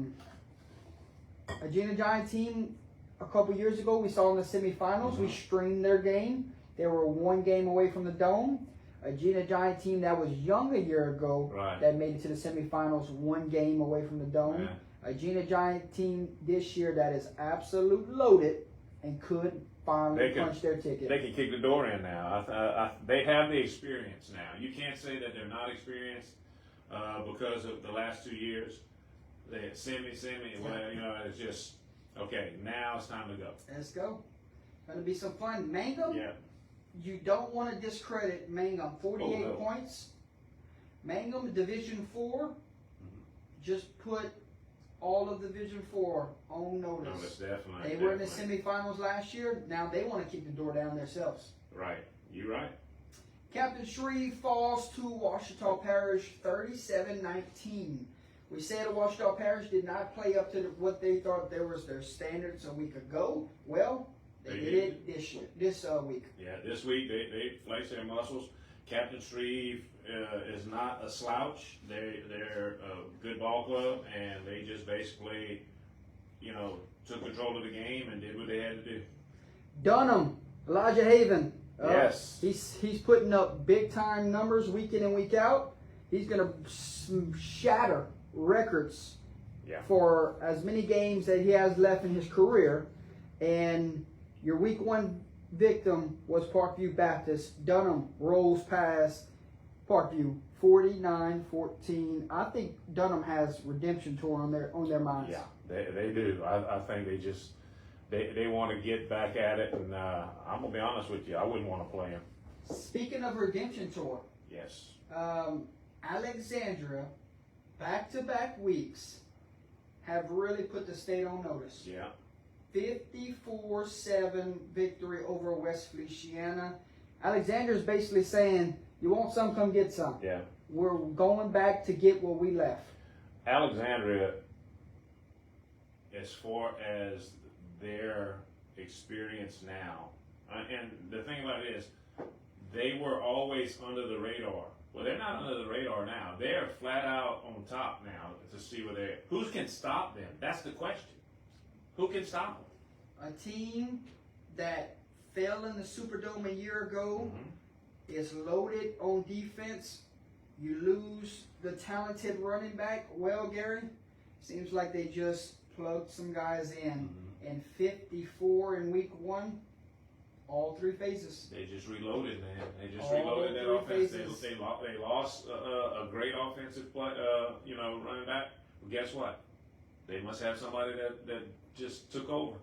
Gina Giant team a couple years ago, we saw in the semifinals. We streamed their game. They were 1 game away from the Dome. A Gina Giant team that was young a year ago that made it to the semifinals, 1 game away from the Dome. Man. A Gina Giant team this year that is absolute loaded and could finally punch their ticket. They can kick the door in now. They have the experience now. You can't say that they're not experienced because of the last 2 years. They had semi. Well, you know, it's just okay. Now it's time to go. Let's go. Gonna be some fun. Mangum. Yeah. You don't want to discredit Mangum. 48 points. Mangum, Division 4. Just put all of Division 4 on notice. No, that's definitely. They were in the semifinals last year. Now they want to kick the door down themselves. Right. You're right. Captain Shreve falls to Ouachita Parish 37-19. We said Ouachita Parish did not play up to what they thought there was their standards a week ago. Well, they did it this week. Yeah, this week they flexed their muscles. Captain Shreve is not a slouch. They're a good ball club, and they just basically, you know, took control of the game and did what they had to do. Dunham, Elijah Haven. Yes. He's putting up big time numbers week in and week out. He's gonna shatter records for as many games that he has left in his career. And your week 1 victim was Parkview Baptist. Dunham rolls past Parkview 49-14. I think Dunham has redemption tour on their minds. Yeah, they do. I think they just they want to get back at it, and I'm gonna be honest with you, I wouldn't want to play him. Speaking of redemption tour, yes, Alexandria, back-to-back weeks have really put the state on notice. Yeah. 54-7 victory over West Feliciana. Alexander's basically saying, you want some, come get some. Yeah. We're going back to get what we left. Alexandria, as far as their experience now, and the thing about it is, they were always under the radar. Well, they're not under the radar now. They're flat out on top now to see where they're. Who can stop them? That's the question. Who can stop them? A team that fell in the Superdome a year ago is loaded on defense. You lose the talented running back. Well, Gary, seems like they just plugged some guys in. And 54 in week 1. All 3 phases. They just reloaded, man. They just All reloaded that 3 offense. phases. They lost a great offensive play, running back. But guess what? They must have somebody that just took over.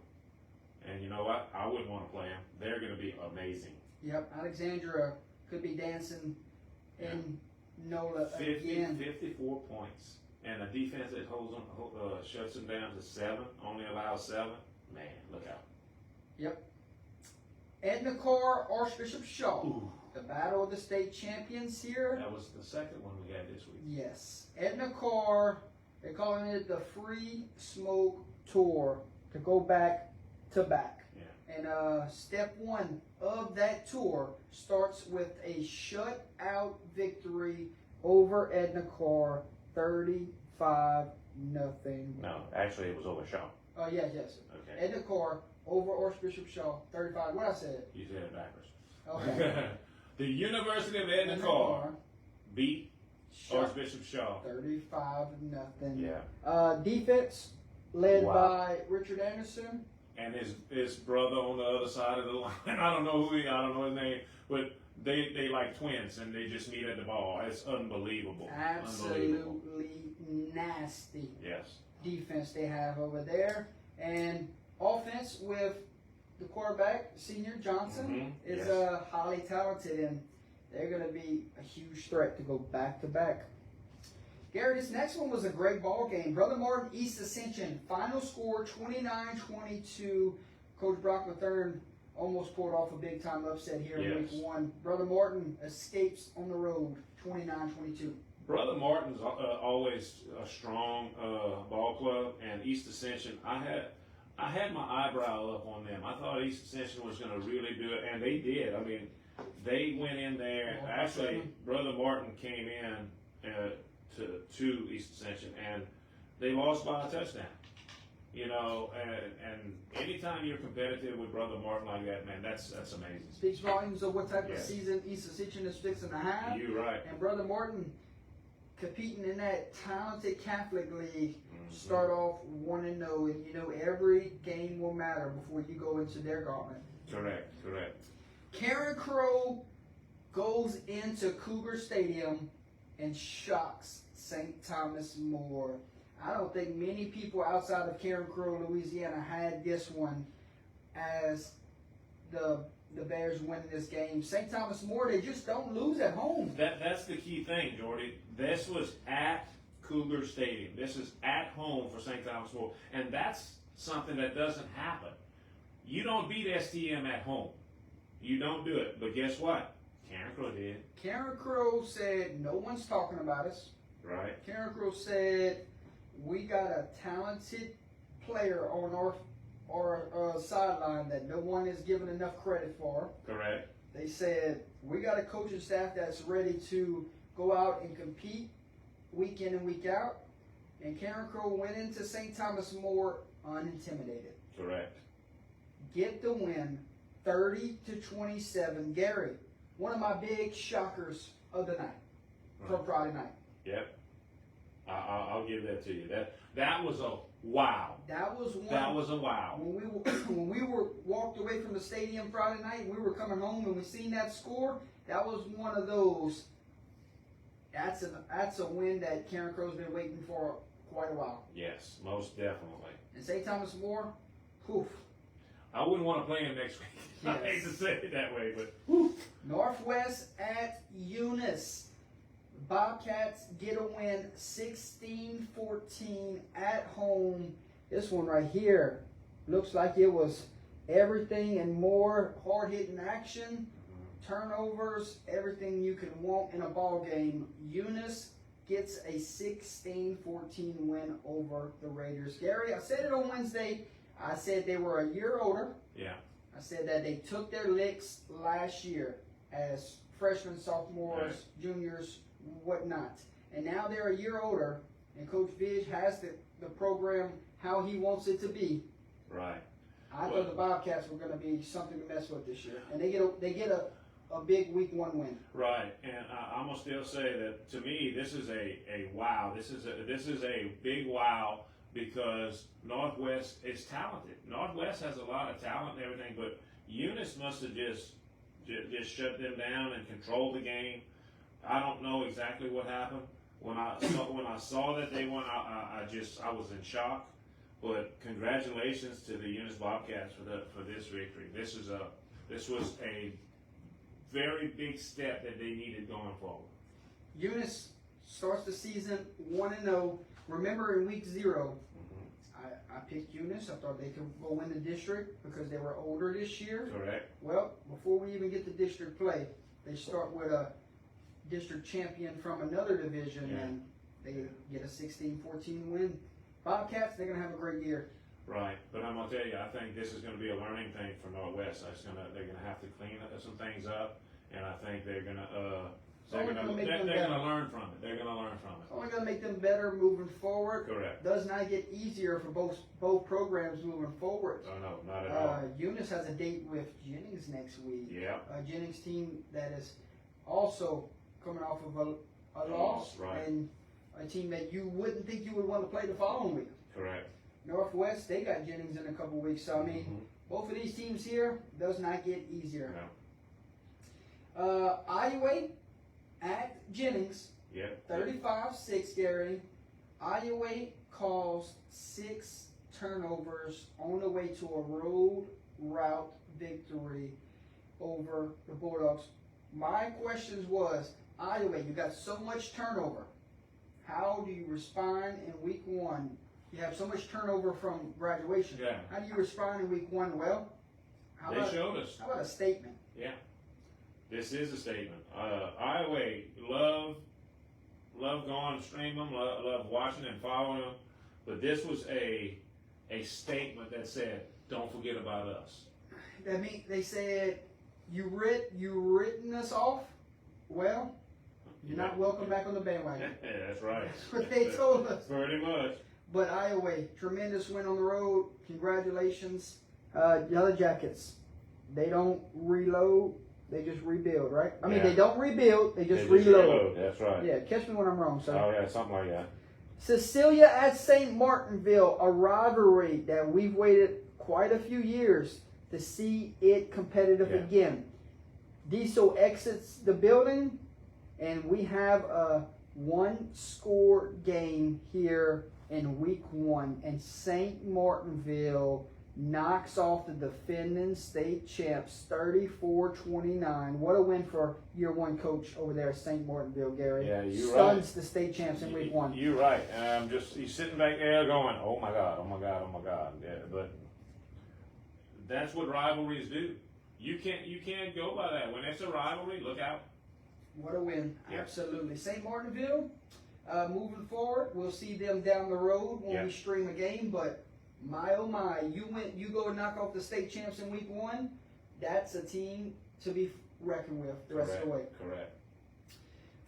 And you know what? I wouldn't want to play them. They're going to be amazing. Yep, Alexandria could be dancing in NOLA again. 54 points. And a defense that shuts them down to 7, only allows 7. Man, look out. Yep. Edna Carr, Archbishop Shaw. Ooh. The battle of the state champions here. That was the second one we had this week. Yes. Edna Carr, they're calling it the Free Smoke Tour to go back to back. Yeah. And step 1 of that tour starts with a shutout victory over Edna Carr, 35-0. No, actually it was over Shaw. Oh, yes. Okay. Edna Carr over Archbishop Shaw, 35. What I said? You said it backwards. Okay. The University of Edna Carr beat Archbishop Shaw. 35-0. Yeah. Defense led by Richard Anderson. And his brother on the other side of the line. I don't know his name, but they like twins and they just meet at the ball. It's unbelievable. Absolutely nasty. Yes. Defense they have over there. And offense with the quarterback, Senior Johnson, is highly talented, and they're going to be a huge threat to go back to back. Gary, this next one was a great ball game. Brother Martin, East Ascension, final score 29-22. Coach Brock Mathern almost pulled off a big time upset here in week 1. Brother Martin escapes on the road 29-22. Brother Martin's always a strong ball club, and East Ascension, I had my eyebrow up on them. I thought East Ascension was going to really do it, and they did. I mean, they went in there. Actually, Brother Martin came in to East Ascension, and they lost by a touchdown. You know, and anytime you're competitive with Brother Martin like that, man, that's amazing. Speaks volumes of what type of season East Ascension is fixing to have. You're right. And Brother Martin competing in that talented Catholic league. Start off 1-0, and you know every game will matter before you go into their gauntlet. Correct. Karen Crow goes into Cougar Stadium and shocks St. Thomas More. I don't think many people outside of Karen Crow, Louisiana, had this one as the Bears winning this game. St. Thomas More, they just don't lose at home. That's the key thing, Jordy. This was at Cougar Stadium. This is at home for St. Thomas More, and that's something that doesn't happen. You don't beat STM at home. You don't do it. But guess what? Karen Crow did. Karen Crow said, no one's talking about us. Right. Karen Crow said, we got a talented player on our sideline that no one is given enough credit for. Correct. They said, we got a coaching staff that's ready to go out and compete week in and week out. And Karen Crow went into St. Thomas More unintimidated. Correct. Get the win, 30-27. Gary, one of my big shockers of the night, from Friday night. Yep. I'll give that to you. That was a wow. That was one. That was a wow. When we were walked away from the stadium Friday night, we were coming home and we seen that score. That was one of those. That's a win that Karen Crow's been waiting for quite a while. Yes, most definitely. And St. Thomas More, poof. I wouldn't want to play him next week. Yes. I hate to say it that way, but Whew. Northwest at Eunice. Bobcats get a win 16-14 at home. This one right here looks like it was everything and more. Hard-hitting action, turnovers, everything you can want in a ball game. Eunice gets a 16-14 win over the Raiders. Gary, I said it on Wednesday. I said they were a year older. Yeah. I said that they took their licks last year as freshmen, sophomores, juniors, whatnot. And now they're a year older, and Coach Vidge has the program how he wants it to be. Right. I thought the Bobcats were going to be something to mess with this year, and they get a big week 1 win. Right, and I'm gonna still say that to me this is a wow. This is a big wow because Northwest is talented. Northwest has a lot of talent and everything, but Eunice must have just shut them down and controlled the game. I don't know exactly what happened. When I saw that they won, I was in shock. But congratulations to the Eunice Bobcats for this victory. This was a very big step that they needed going forward. Eunice starts the season 1-0. Remember in week 0, I picked Eunice. I thought they could go win the district because they were older this year. Correct. Well, before we even get to district play, they start with a district champion from another division, and they get a 16-14 win. Bobcats, they're going to have a great year. Right, but I'm gonna tell you, I think this is gonna be a learning thing for Northwest. They're gonna have to clean some things up, and I think they're gonna learn from it. They're gonna learn from it. It's only going to make them better moving forward. Correct. Does not get easier for both programs moving forward. Oh no, not at all. Eunice has a date with Jennings next week. Yeah. A Jennings team that is also coming off of a loss, right. And a team that you wouldn't think you would want to play the following week. Correct. Northwest, they got Jennings in a couple weeks, so I mean, both of these teams here does not get easier. No. Iowa at Jennings, Yep. 35-6, Gary. Iowa caused 6 turnovers on the way to a road route victory over the Bulldogs. My questions was, Iowa, you got so much turnover. How do you respond in week 1? You have so much turnover from graduation. Yeah. How do you respond in week 1? Well, They showed us. How about a statement? Yeah. This is a statement. Iowa love going stream them, love watching and following them, but this was a statement that said, "Don't forget about us." That means they said, "You written us off. Well, you're not welcome back on the bandwagon." Yeah, that's right. That's what they told us. Pretty much. But Iowa, tremendous win on the road. Congratulations. Yellow Jackets, they don't reload, they just rebuild, right? I mean, they don't rebuild, they just reload. That's right. Yeah, catch me when I'm wrong, son. Oh, yeah, something like that. Cecilia at St. Martinville, a rivalry that we've waited quite a few years to see it competitive again. Diesel exits the building, and we have a 1-score game here in week 1, and St. Martinville knocks off the defending state champs 34-29. What a win for year 1 coach over there at St. Martinville, Gary. Yeah, you're Stuns the state champs in week 1. You're right. He's sitting back there going, "Oh my God, oh my God, oh my God." Yeah, but that's what rivalries do. You can't go by that. When it's a rivalry, look out. What a win. Yeah. Absolutely. St. Martinville, moving forward, we'll see them down the road when we stream a game, but my oh my, you go and knock off the state champs in week 1, that's a team to be reckoned with the rest of the way. Correct.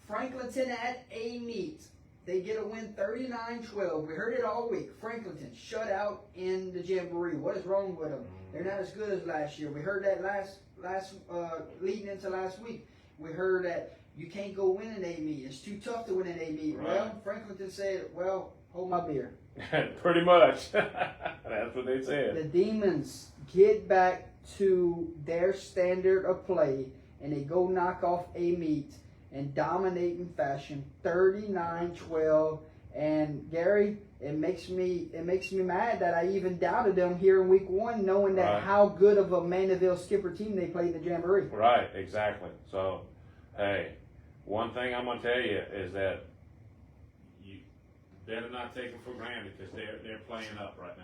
Franklinton at A meet. They get a win 39-12. We heard it all week. Franklinton shut out in the Jamboree. What is wrong with them? They're not as good as last year. We heard that last leading into last week. We heard that you can't go win an A meet. It's too tough to win an A meet. Right. Well, Franklinton said, well, hold my beer. Pretty much. That's what they said. The Demons get back to their standard of play, and they go knock off A meet in dominating fashion, 39-12. And Gary, it makes me mad that I even doubted them here in week 1, knowing that how good of a Mandeville Skipper team they played in the Jamboree. Right, exactly. So, hey, one thing I'm gonna tell you is that you better not take them for granted because they're playing up right now.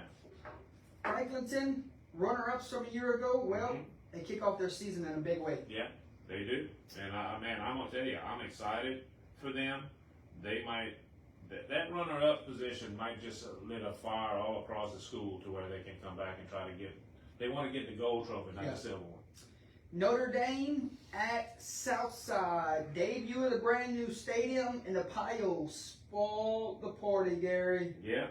Franklinton, runner-ups from a year ago, well, they kick off their season in a big way. Yeah, they do. And man, I'm gonna tell you, I'm excited for them. They might that runner-up position might just lit a fire all across the school to where they can come back and try to get. They want to get the gold trophy, not the silver one. Notre Dame at Southside, debut of the brand new stadium, and the Pios spoiled the party, Gary. Yeah.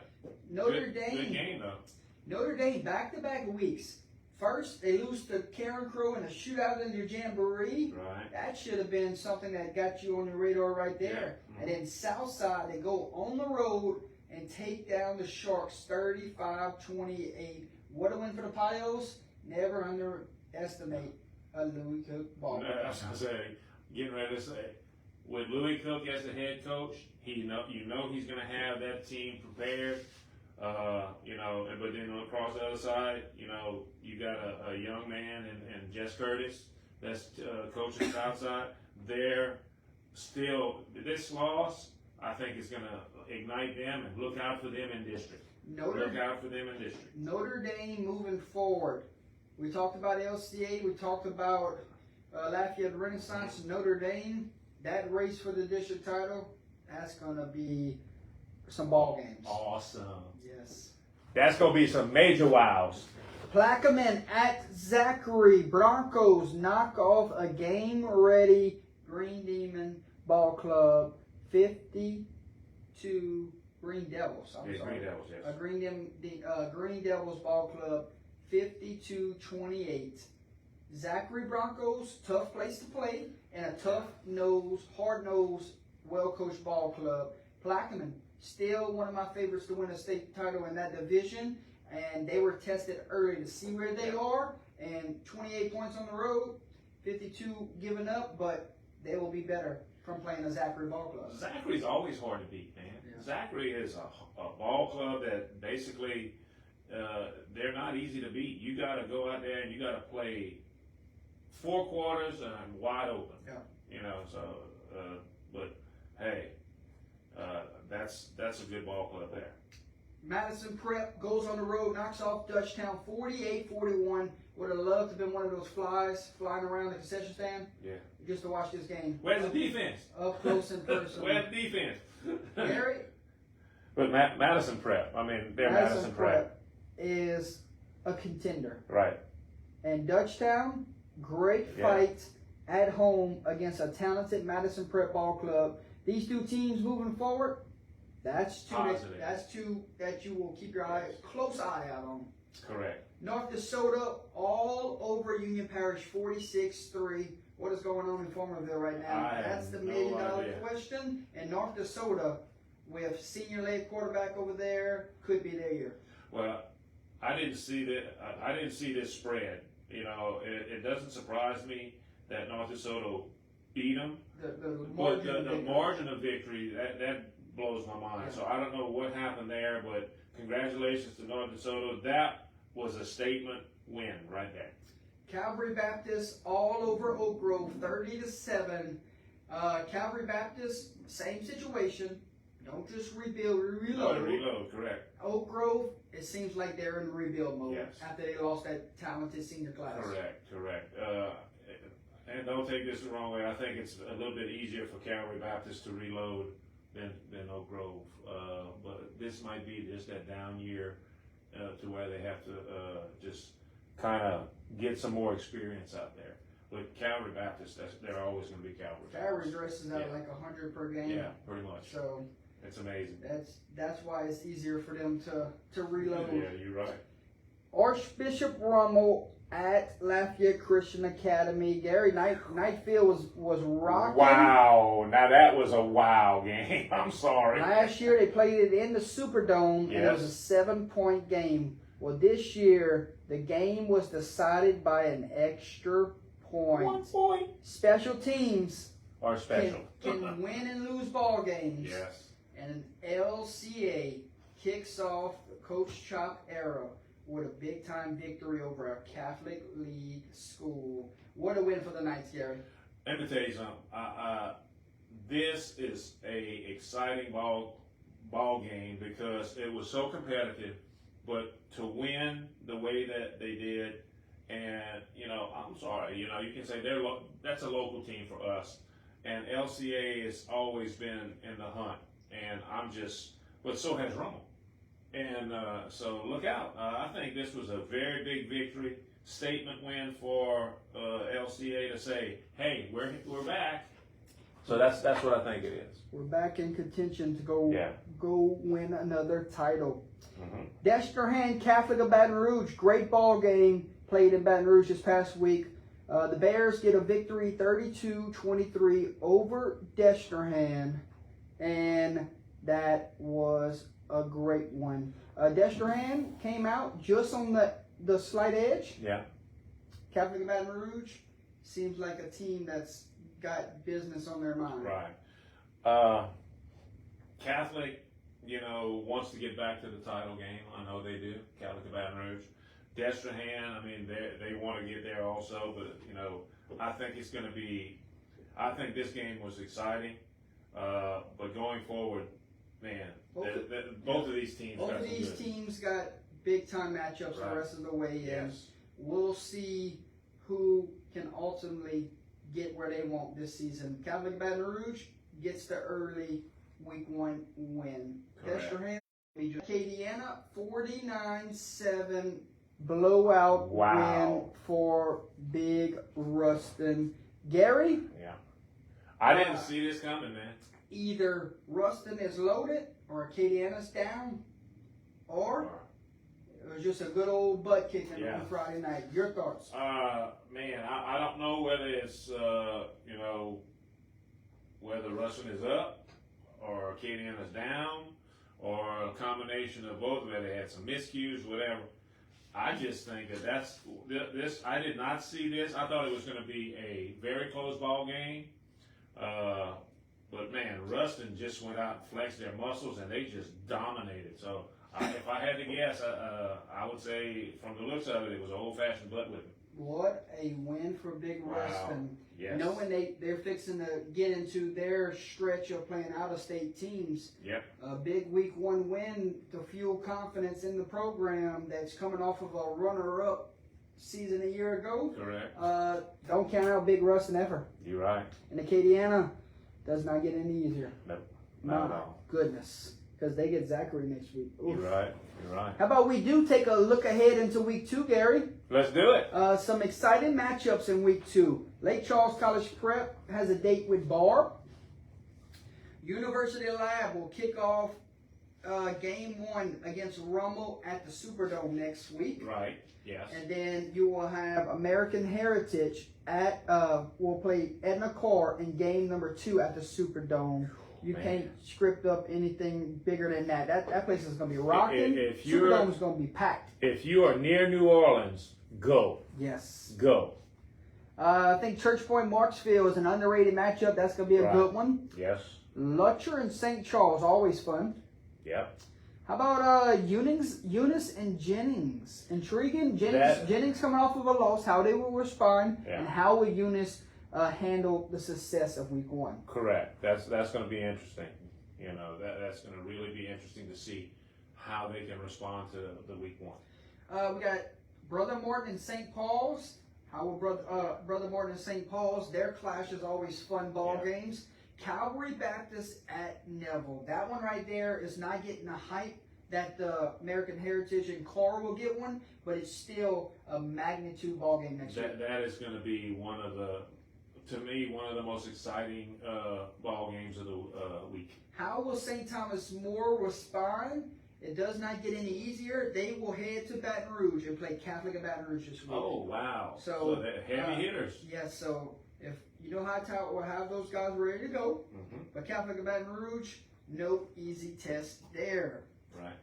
Notre Dame. Good game though. Notre Dame back-to-back weeks. First, they lose to Karen Crow in a shootout in your jamboree. Right. That should have been something that got you on your radar right there. Yeah. And then Southside, they go on the road and take down the Sharks 35-28. What a win for the Pios. Never underestimate a Louis Cook ball. No, I was gonna say, getting ready to say, with Louis Cook as the head coach, you know he's gonna have that team prepared. But then across the other side, you got a young man and Jess Curtis that's coaching Southside. They're still, this loss, I think is going to ignite them, and look out for them in district. Notre Dame moving forward. We talked about LCA. We talked about Lafayette Renaissance. Notre Dame, that race for the district title, that's going to be some ball games. Awesome. Yes. That's going to be some major wows. Plaquemine at Zachary. Broncos knock off a game-ready Green Demon Ball Club 52 Green Devils. I'm sorry. Green Devils, yes. Green Devils Ball Club 52-28. Zachary Broncos, tough place to play, and a tough-nosed, hard-nosed, well-coached ball club. Plaquemine, still one of my favorites to win a state title in that division, and they were tested early to see where they are, and 28 points on the road, 52 given up, but they will be better from playing a Zachary ball club. Zachary's always hard to beat, man. Yeah. Zachary is a ball club that basically they're not easy to beat. You got to go out there and you got to play 4 quarters and wide open. Yeah. But hey, that's a good ball club there. Madison Prep goes on the road, knocks off Dutchtown 48-41. Would have loved to have been one of those flies flying around the concession stand. Yeah. Just to watch this game. Where's the defense? Up close and personal. Where's the defense? Gary? But Madison Prep, I mean, they're Madison Prep is a contender. Right. And Dutchtown, great fight at home against a talented Madison Prep ball club. These two teams moving forward, that's two that you will keep your close eye out on. Correct. North DeSoto all over Union Parish 46-3. What is going on in Farmerville right now? That's the $1 million question. And North DeSoto, with senior led quarterback over there, could be their year. Well, I didn't see that. I didn't see this spread. It doesn't surprise me that North DeSoto beat them. The margin of victory that blows my mind. Yeah. So I don't know what happened there, but congratulations to North DeSoto. That was a statement win right there. Calvary Baptist all over Oak Grove, 30-7. Calvary Baptist, same situation. Don't just rebuild, reload. Reload, correct. Oak Grove, it seems like they're in rebuild mode after they lost that talented senior class. Correct. And don't take this the wrong way. I think it's a little bit easier for Calvary Baptist to reload than Oak Grove. But this might be just that down year to where they have to just kind of get some more experience out there. With Calvary Baptist, they're always going to be Calvary. Calvary dresses out like 100 per game. Yeah, pretty much. So it's amazing. That's why it's easier for them to reload. Yeah, you're right. Archbishop Rummel at Lafayette Christian Academy. Gary, Knight Field was rocking. Wow, now that was a wow game. I'm sorry. Last year they played it in the Superdome, and it was a 7-point game. Well, this year the game was decided by an extra point. 1 point. Special teams are special. Can win and lose ball games. Yes. And LCA kicks off the Coach Chop era with a big-time victory over a Catholic League school. What a win for the Knights, Gary. Let me tell you something. This is a exciting ball game because it was so competitive. but to win the way that they did, and I'm sorry, you can say that's a local team for us, and LCA has always been in the hunt, and but so has Rummel, and so look out. I think this was a very big victory, statement win for LCA to say, hey, we're back. So that's what I think it is. We're back in contention to go win another title. Mm-hmm. Destrehan Catholic of Baton Rouge, great ball game played in Baton Rouge this past week. The Bears get a victory 32-23 over Destrehan, and that was a great one. Destrehan came out just on the slight edge. Yeah. Catholic of Baton Rouge seems like a team that's got business on their mind. Right. Catholic, wants to get back to the title game. I know they do. Catholic of Baton Rouge. Destrehan, I mean, they want to get there also, but I think it's going to be. I think this game was exciting, but going forward, man, both of these teams. Both of these teams got big time matchups the rest of the way in. Yes. We'll see who can ultimately get where they want this season. Catholic Baton Rouge gets the early week 1 win. Destrehan, Acadiana, 49-7 blowout win for Big Ruston. Gary? Yeah. I didn't see this coming, man. Either Ruston is loaded or Acadiana's down, or it was just a good old butt kicking on Friday night. Your thoughts? Man, I don't know whether it's, whether Ruston is up or Acadiana's down or a combination of both, whether they had some miscues, whatever. I just think that's this. I did not see this. I thought it was going to be a very close ball game. But man, Ruston just went out and flexed their muscles, and they just dominated. So if I had to guess, I would say from the looks of it, it was an old-fashioned butt whipping. What a win for Big Ruston. Yes. Knowing they're fixing to get into their stretch of playing out-of-state teams. Yep. A big week 1 win to fuel confidence in the program that's coming off of a runner-up season a year ago. Correct. Don't count out Big Ruston ever. You're right. And Acadiana does not get any easier. Nope. Not at all. Goodness. Because they get Zachary next week. Oof. You're right. You're right. How about we do take a look ahead into week 2, Gary? Let's do it. Some exciting matchups in week 2. Lake Charles College Prep has a date with Barb. University Lab will kick off game 1 against Rummel at the Superdome next week. Right. Yes. And then you will have American Heritage will play Edna Carr in game number 2 at the Superdome. You can't script up anything bigger than that. That place is going to be rocking. Superdome is going to be packed. If you are near New Orleans, go. Yes. Go. I think Church Point Marksville is an underrated matchup. That's going to be a good one. Yes. Lutcher and St. Charles, always fun. Yep. How about Eunice and Jennings? Intriguing. Jennings coming off of a loss. How they will respond, and how will Eunice handle the success of week 1? Correct. That's going to be interesting. That's going to really be interesting to see how they can respond to the week 1. We got Brother Morton and St. Paul's. How will Brother Morton and St. Paul's? Their clash is always fun ball games. Calvary Baptist at Neville. That one right there is not getting the hype that the American Heritage and Carr will get one, but it's still a magnitude ball game next year. That is going to be one of the most exciting ball games of the week. How will St. Thomas More respond? It does not get any easier. They will head to Baton Rouge and play Catholic of Baton Rouge this week. Oh, wow. So they're heavy hitters. Yes, so if you know how to we'll have those guys ready to go. Mm-hmm. But Catholic of Baton Rouge, no easy test there. Right.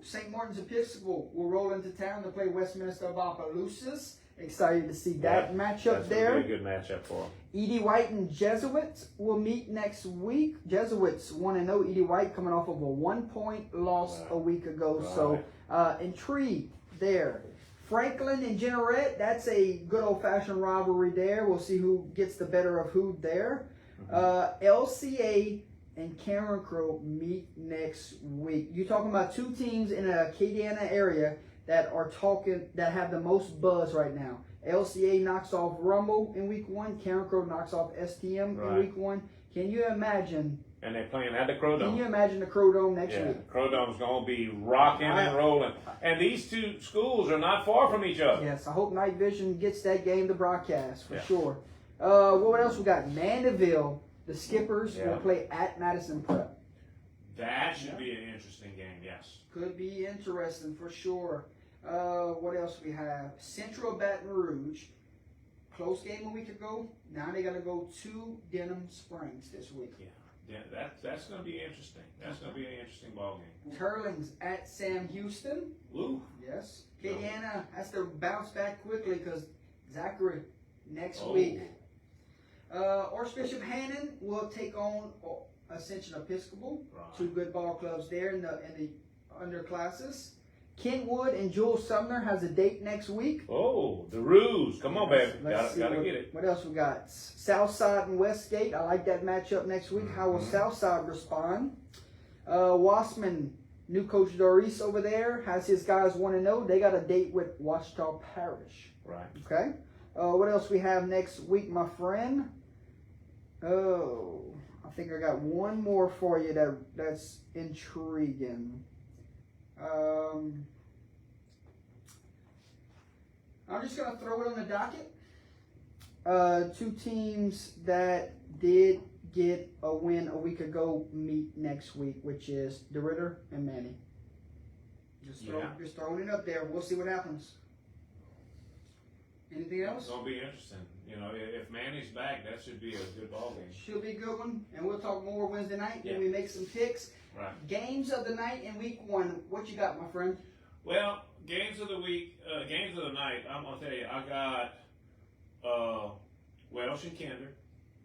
St. Martin's Episcopal will roll into town to play Westminster of Opelousas. Excited to see that matchup there. That's a good matchup for them. Edie White and Jesuits will meet next week. Jesuits 1-0. Edie White coming off of a 1-point loss a week ago. Right. So intrigued there. Franklin and Jeanerette, that's a good old-fashioned rivalry there. We'll see who gets the better of who there. Mm-hmm. LCA and Cameron Crow meet next week. You're talking about two teams in a Acadiana area that have the most buzz right now. LCA knocks off Rumble in week 1. Cameron Crow knocks off STM in week 1. Can you imagine? And they're playing at the Crow Dome. Can you imagine the Crow Dome next week? The Crow Dome's going to be rocking and rolling. And these two schools are not far from each other. Yes, I hope Night Vision gets that game to broadcast for sure. What else we got? Mandeville, the Skippers will play at Madison Prep. That should be an interesting game, yes. Could be interesting for sure. What else we have? Central Baton Rouge. Close game a week ago. Now they got to go to Denham Springs this week. Yeah, that's going to be interesting. That's going to be an interesting ball game. Turlings at Sam Houston. Woo. Yes. Acadiana has to bounce back quickly because Zachary next week. Archbishop Hannon will take on Ascension Episcopal. Right. Two good ball clubs there in the underclasses. Kentwood and Jules Sumner has a date next week. Oh, the Roos. Come on, baby. Gotta get it. What else we got? Southside and Westgate. I like that matchup next week. How will Southside respond? Wassman, new coach Doris over there, has his guys 1-0. They got a date with Washita Parish. Right. Okay. What else we have next week, my friend? Oh, I think I got one more for you that's intriguing. I'm just going to throw it on the docket. Two teams that did get a win a week ago meet next week, which is DeRitter and Manny. Just throwing it up there. We'll see what happens. Anything else? It's going to be interesting. You know, if Manny's back, that should be a good ball game. Should be a good one. And we'll talk more Wednesday night when we make some picks. Right. Games of the night in week 1. What you got, my friend? Well, games of the week, games of the night. I'm gonna tell you, I got Welsh and Kinder.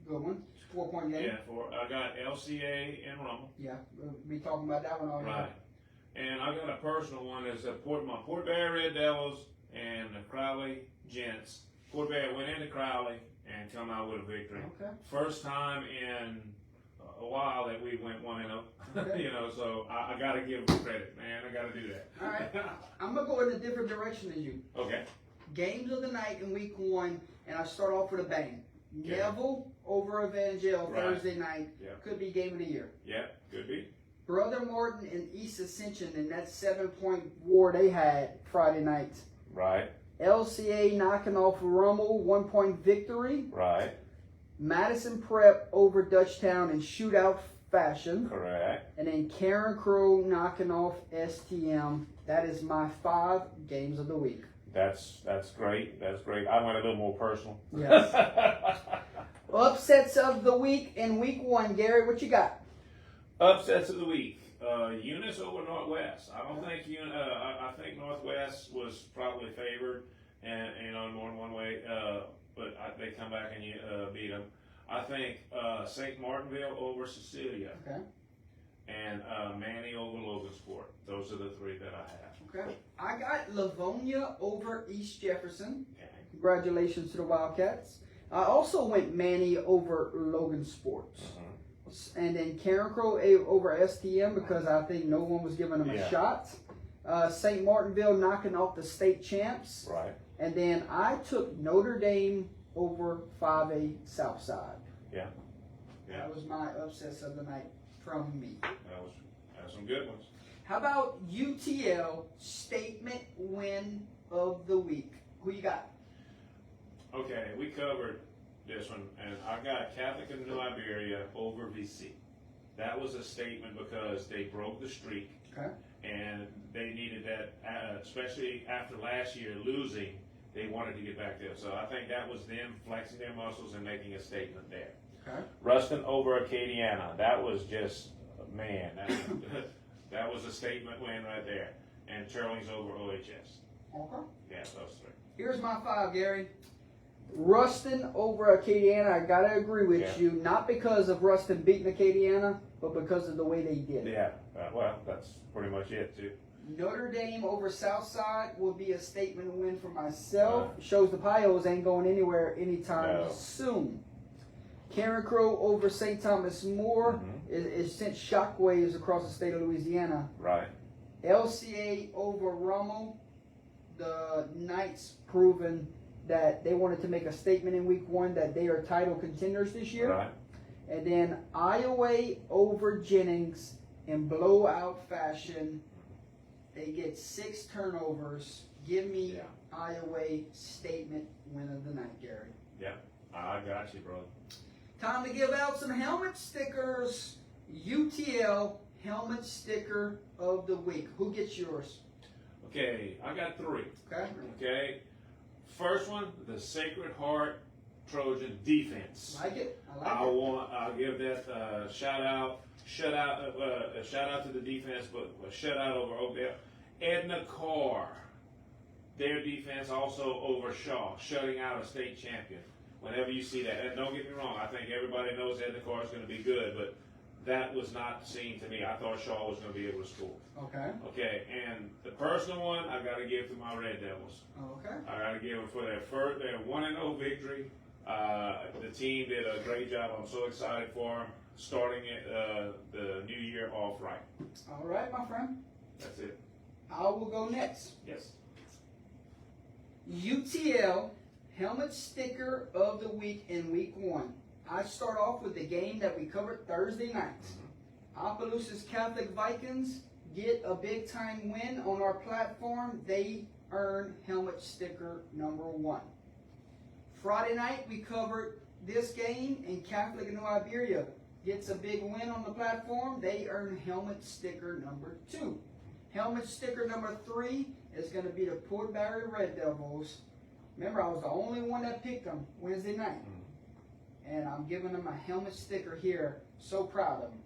Good one. 4-point game. Yeah, I got LCA and Rummel. Yeah, we'll be talking about that one all right. And I got a personal one. Is my Port Barre Red Devils and the Crowley Gents. Port Barre went into Crowley and come out with a victory. Okay. First time in a while that we went 1-0. Okay. You know, so I got to give them credit, man. I got to do that. All right. I'm going to go in a different direction than you. Okay. Games of the night in week 1, and I start off with a bang. Yeah. Neville over Evangel Thursday night. Yep. Could be game of the year. Yeah, could be. Brother Martin and East Ascension in that 7-point war they had Friday night. Right. LCA knocking off Rummel, 1-point victory. Right. Madison Prep over Dutchtown in shootout fashion. Correct. And then Karen Crow knocking off STM. That is my 5 games of the week. That's great. That's great. I went a little more personal. Yes. Upsets of the week in week 1, Gary. What you got? Upsets of the week. Eunice over Northwest. I don't think I think Northwest was probably favored, and on more than one way. But they come back and you beat them. I think St. Martinville over Cecilia. Okay. And Manny over Logansport. Those are the 3 that I have. Okay. I got Livonia over East Jefferson. Okay. Congratulations to the Wildcats. I also went Manny over Logansport. And then Karen Crow over STM because I think no one was giving them a shot. St. Martinville knocking off the state champs. Right. And then I took Notre Dame over 5A Southside. Yeah. That was my upsets of the night from me. That was some good ones. How about UTL statement win of the week? Who you got? Okay, we covered this one, and I got Catholic of New Iberia over VC. That was a statement because they broke the streak. Okay. And they needed that, especially after last year losing, they wanted to get back there. So I think that was them flexing their muscles and making a statement there. Okay. Ruston over Acadiana. That was just, man, that was a statement win right there. And Turlings over OHS. Okay. Yeah, those 3. Here's my 5, Gary. Ruston over Acadiana. I gotta agree with you, not because of Ruston beating Acadiana, but because of the way they did. Yeah. Well, that's pretty much it too. Notre Dame over Southside will be a statement win for myself. Shows the Pios ain't going anywhere anytime soon. Karen Crow over St. Thomas More it sent shockwaves across the state of Louisiana. Right. LCA over Rommel. The Knights proven that they wanted to make a statement in week 1 that they are title contenders this year. Right. And then Iowa over Jennings in blowout fashion. They get 6 turnovers. Give me Iowa statement win of the night, Gary. Yeah, I got you, brother. Time to give out some helmet stickers. UTL helmet sticker of the week. Who gets yours? Okay, I got 3. Okay. Okay. First one, the Sacred Heart Trojan defense. Like it? I like it. I'll give that shout out to the defense, but a shout out over Oakdale. Edna Carr, their defense also over Shaw, shutting out a state champion. Whenever you see that, and don't get me wrong, I think everybody knows Edna Carr is going to be good, but that was not seen to me. I thought Shaw was going to be able to score. Okay. Okay, and the personal one, I got to give to my Red Devils. Okay. I got to give them for their 1-0 victory. The team did a great job. I'm so excited for them, starting the new year off right. All right, my friend. That's it. I will go next. Yes. UTL helmet sticker of the week in week 1. I start off with the game that we covered Thursday night. Opelousas Catholic Vikings get a big time win on our platform. They earn helmet sticker number 1. Friday night we covered this game, and Catholic New Iberia gets a big win on the platform. They earn helmet sticker number 2. Helmet sticker number 3 is going to be the Port Barre Red Devils. Remember, I was the only one that picked them Wednesday night. And I'm giving them a helmet sticker here. So proud of them.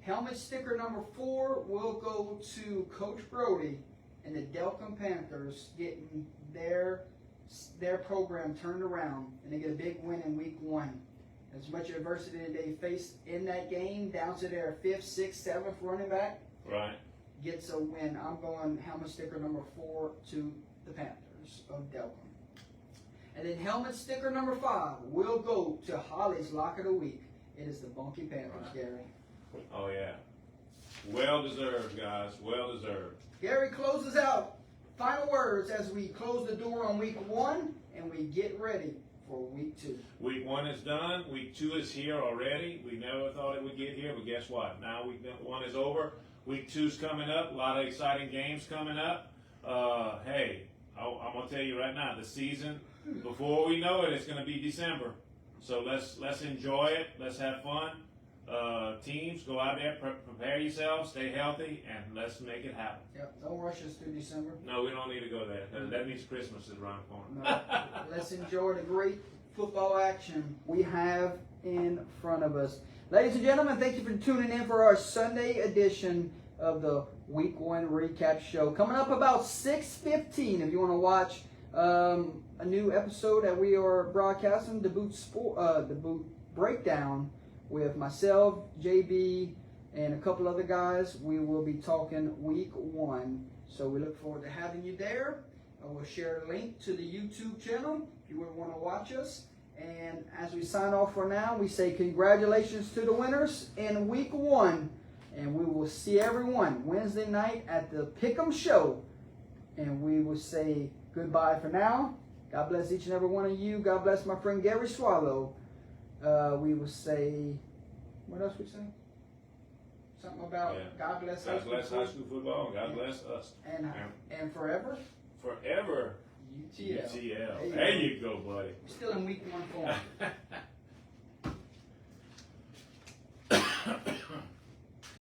Helmet sticker number 4 will go to Coach Brody and the Delcom Panthers, getting their program turned around, and they get a big win in week 1. As much adversity they faced in that game, down to their 5th, 6th, 7th running back, Right. gets a win. I'm going helmet sticker number 4 to the Panthers of Delcom. And then helmet sticker number 5 will go to Holly's Lock of the Week. It is the Bunky Panthers, Gary. Oh, yeah. Well deserved, guys. Well deserved. Gary closes out. Final words as we close the door on week 1 and we get ready for week 2. Week 1 is done. Week 2 is here already. We never thought it would get here, but guess what? Now week 1 is over. Week 2's coming up. A lot of exciting games coming up. Hey, I'm going to tell you right now, the season, before we know it, it's going to be December. So let's enjoy it. Let's have fun. Teams, go out there, prepare yourselves, stay healthy, and let's make it happen. Yep, don't rush us through December. No, we don't need to go there. That means Christmas is around the corner. No, let's enjoy the great football action we have in front of us. Ladies and gentlemen, thank you for tuning in for our Sunday edition of the Week 1 Recap Show. Coming up about 6:15, if you want to watch a new episode that we are broadcasting, the boot breakdown with myself, JB, and a couple other guys. We will be talking week 1. So we look forward to having you there. I will share a link to the YouTube channel if you would want to watch us. And as we sign off for now, we say congratulations to the winners in week 1. And we will see everyone Wednesday night at the Pick'em Show. And we will say goodbye for now. God bless each and every one of you. God bless my friend Gary Swallow. We will say, what else we say? Something about God bless God bless high school football. God bless us. And forever? Forever. UTL. UTL. There you go, buddy. We're still in week 1 form.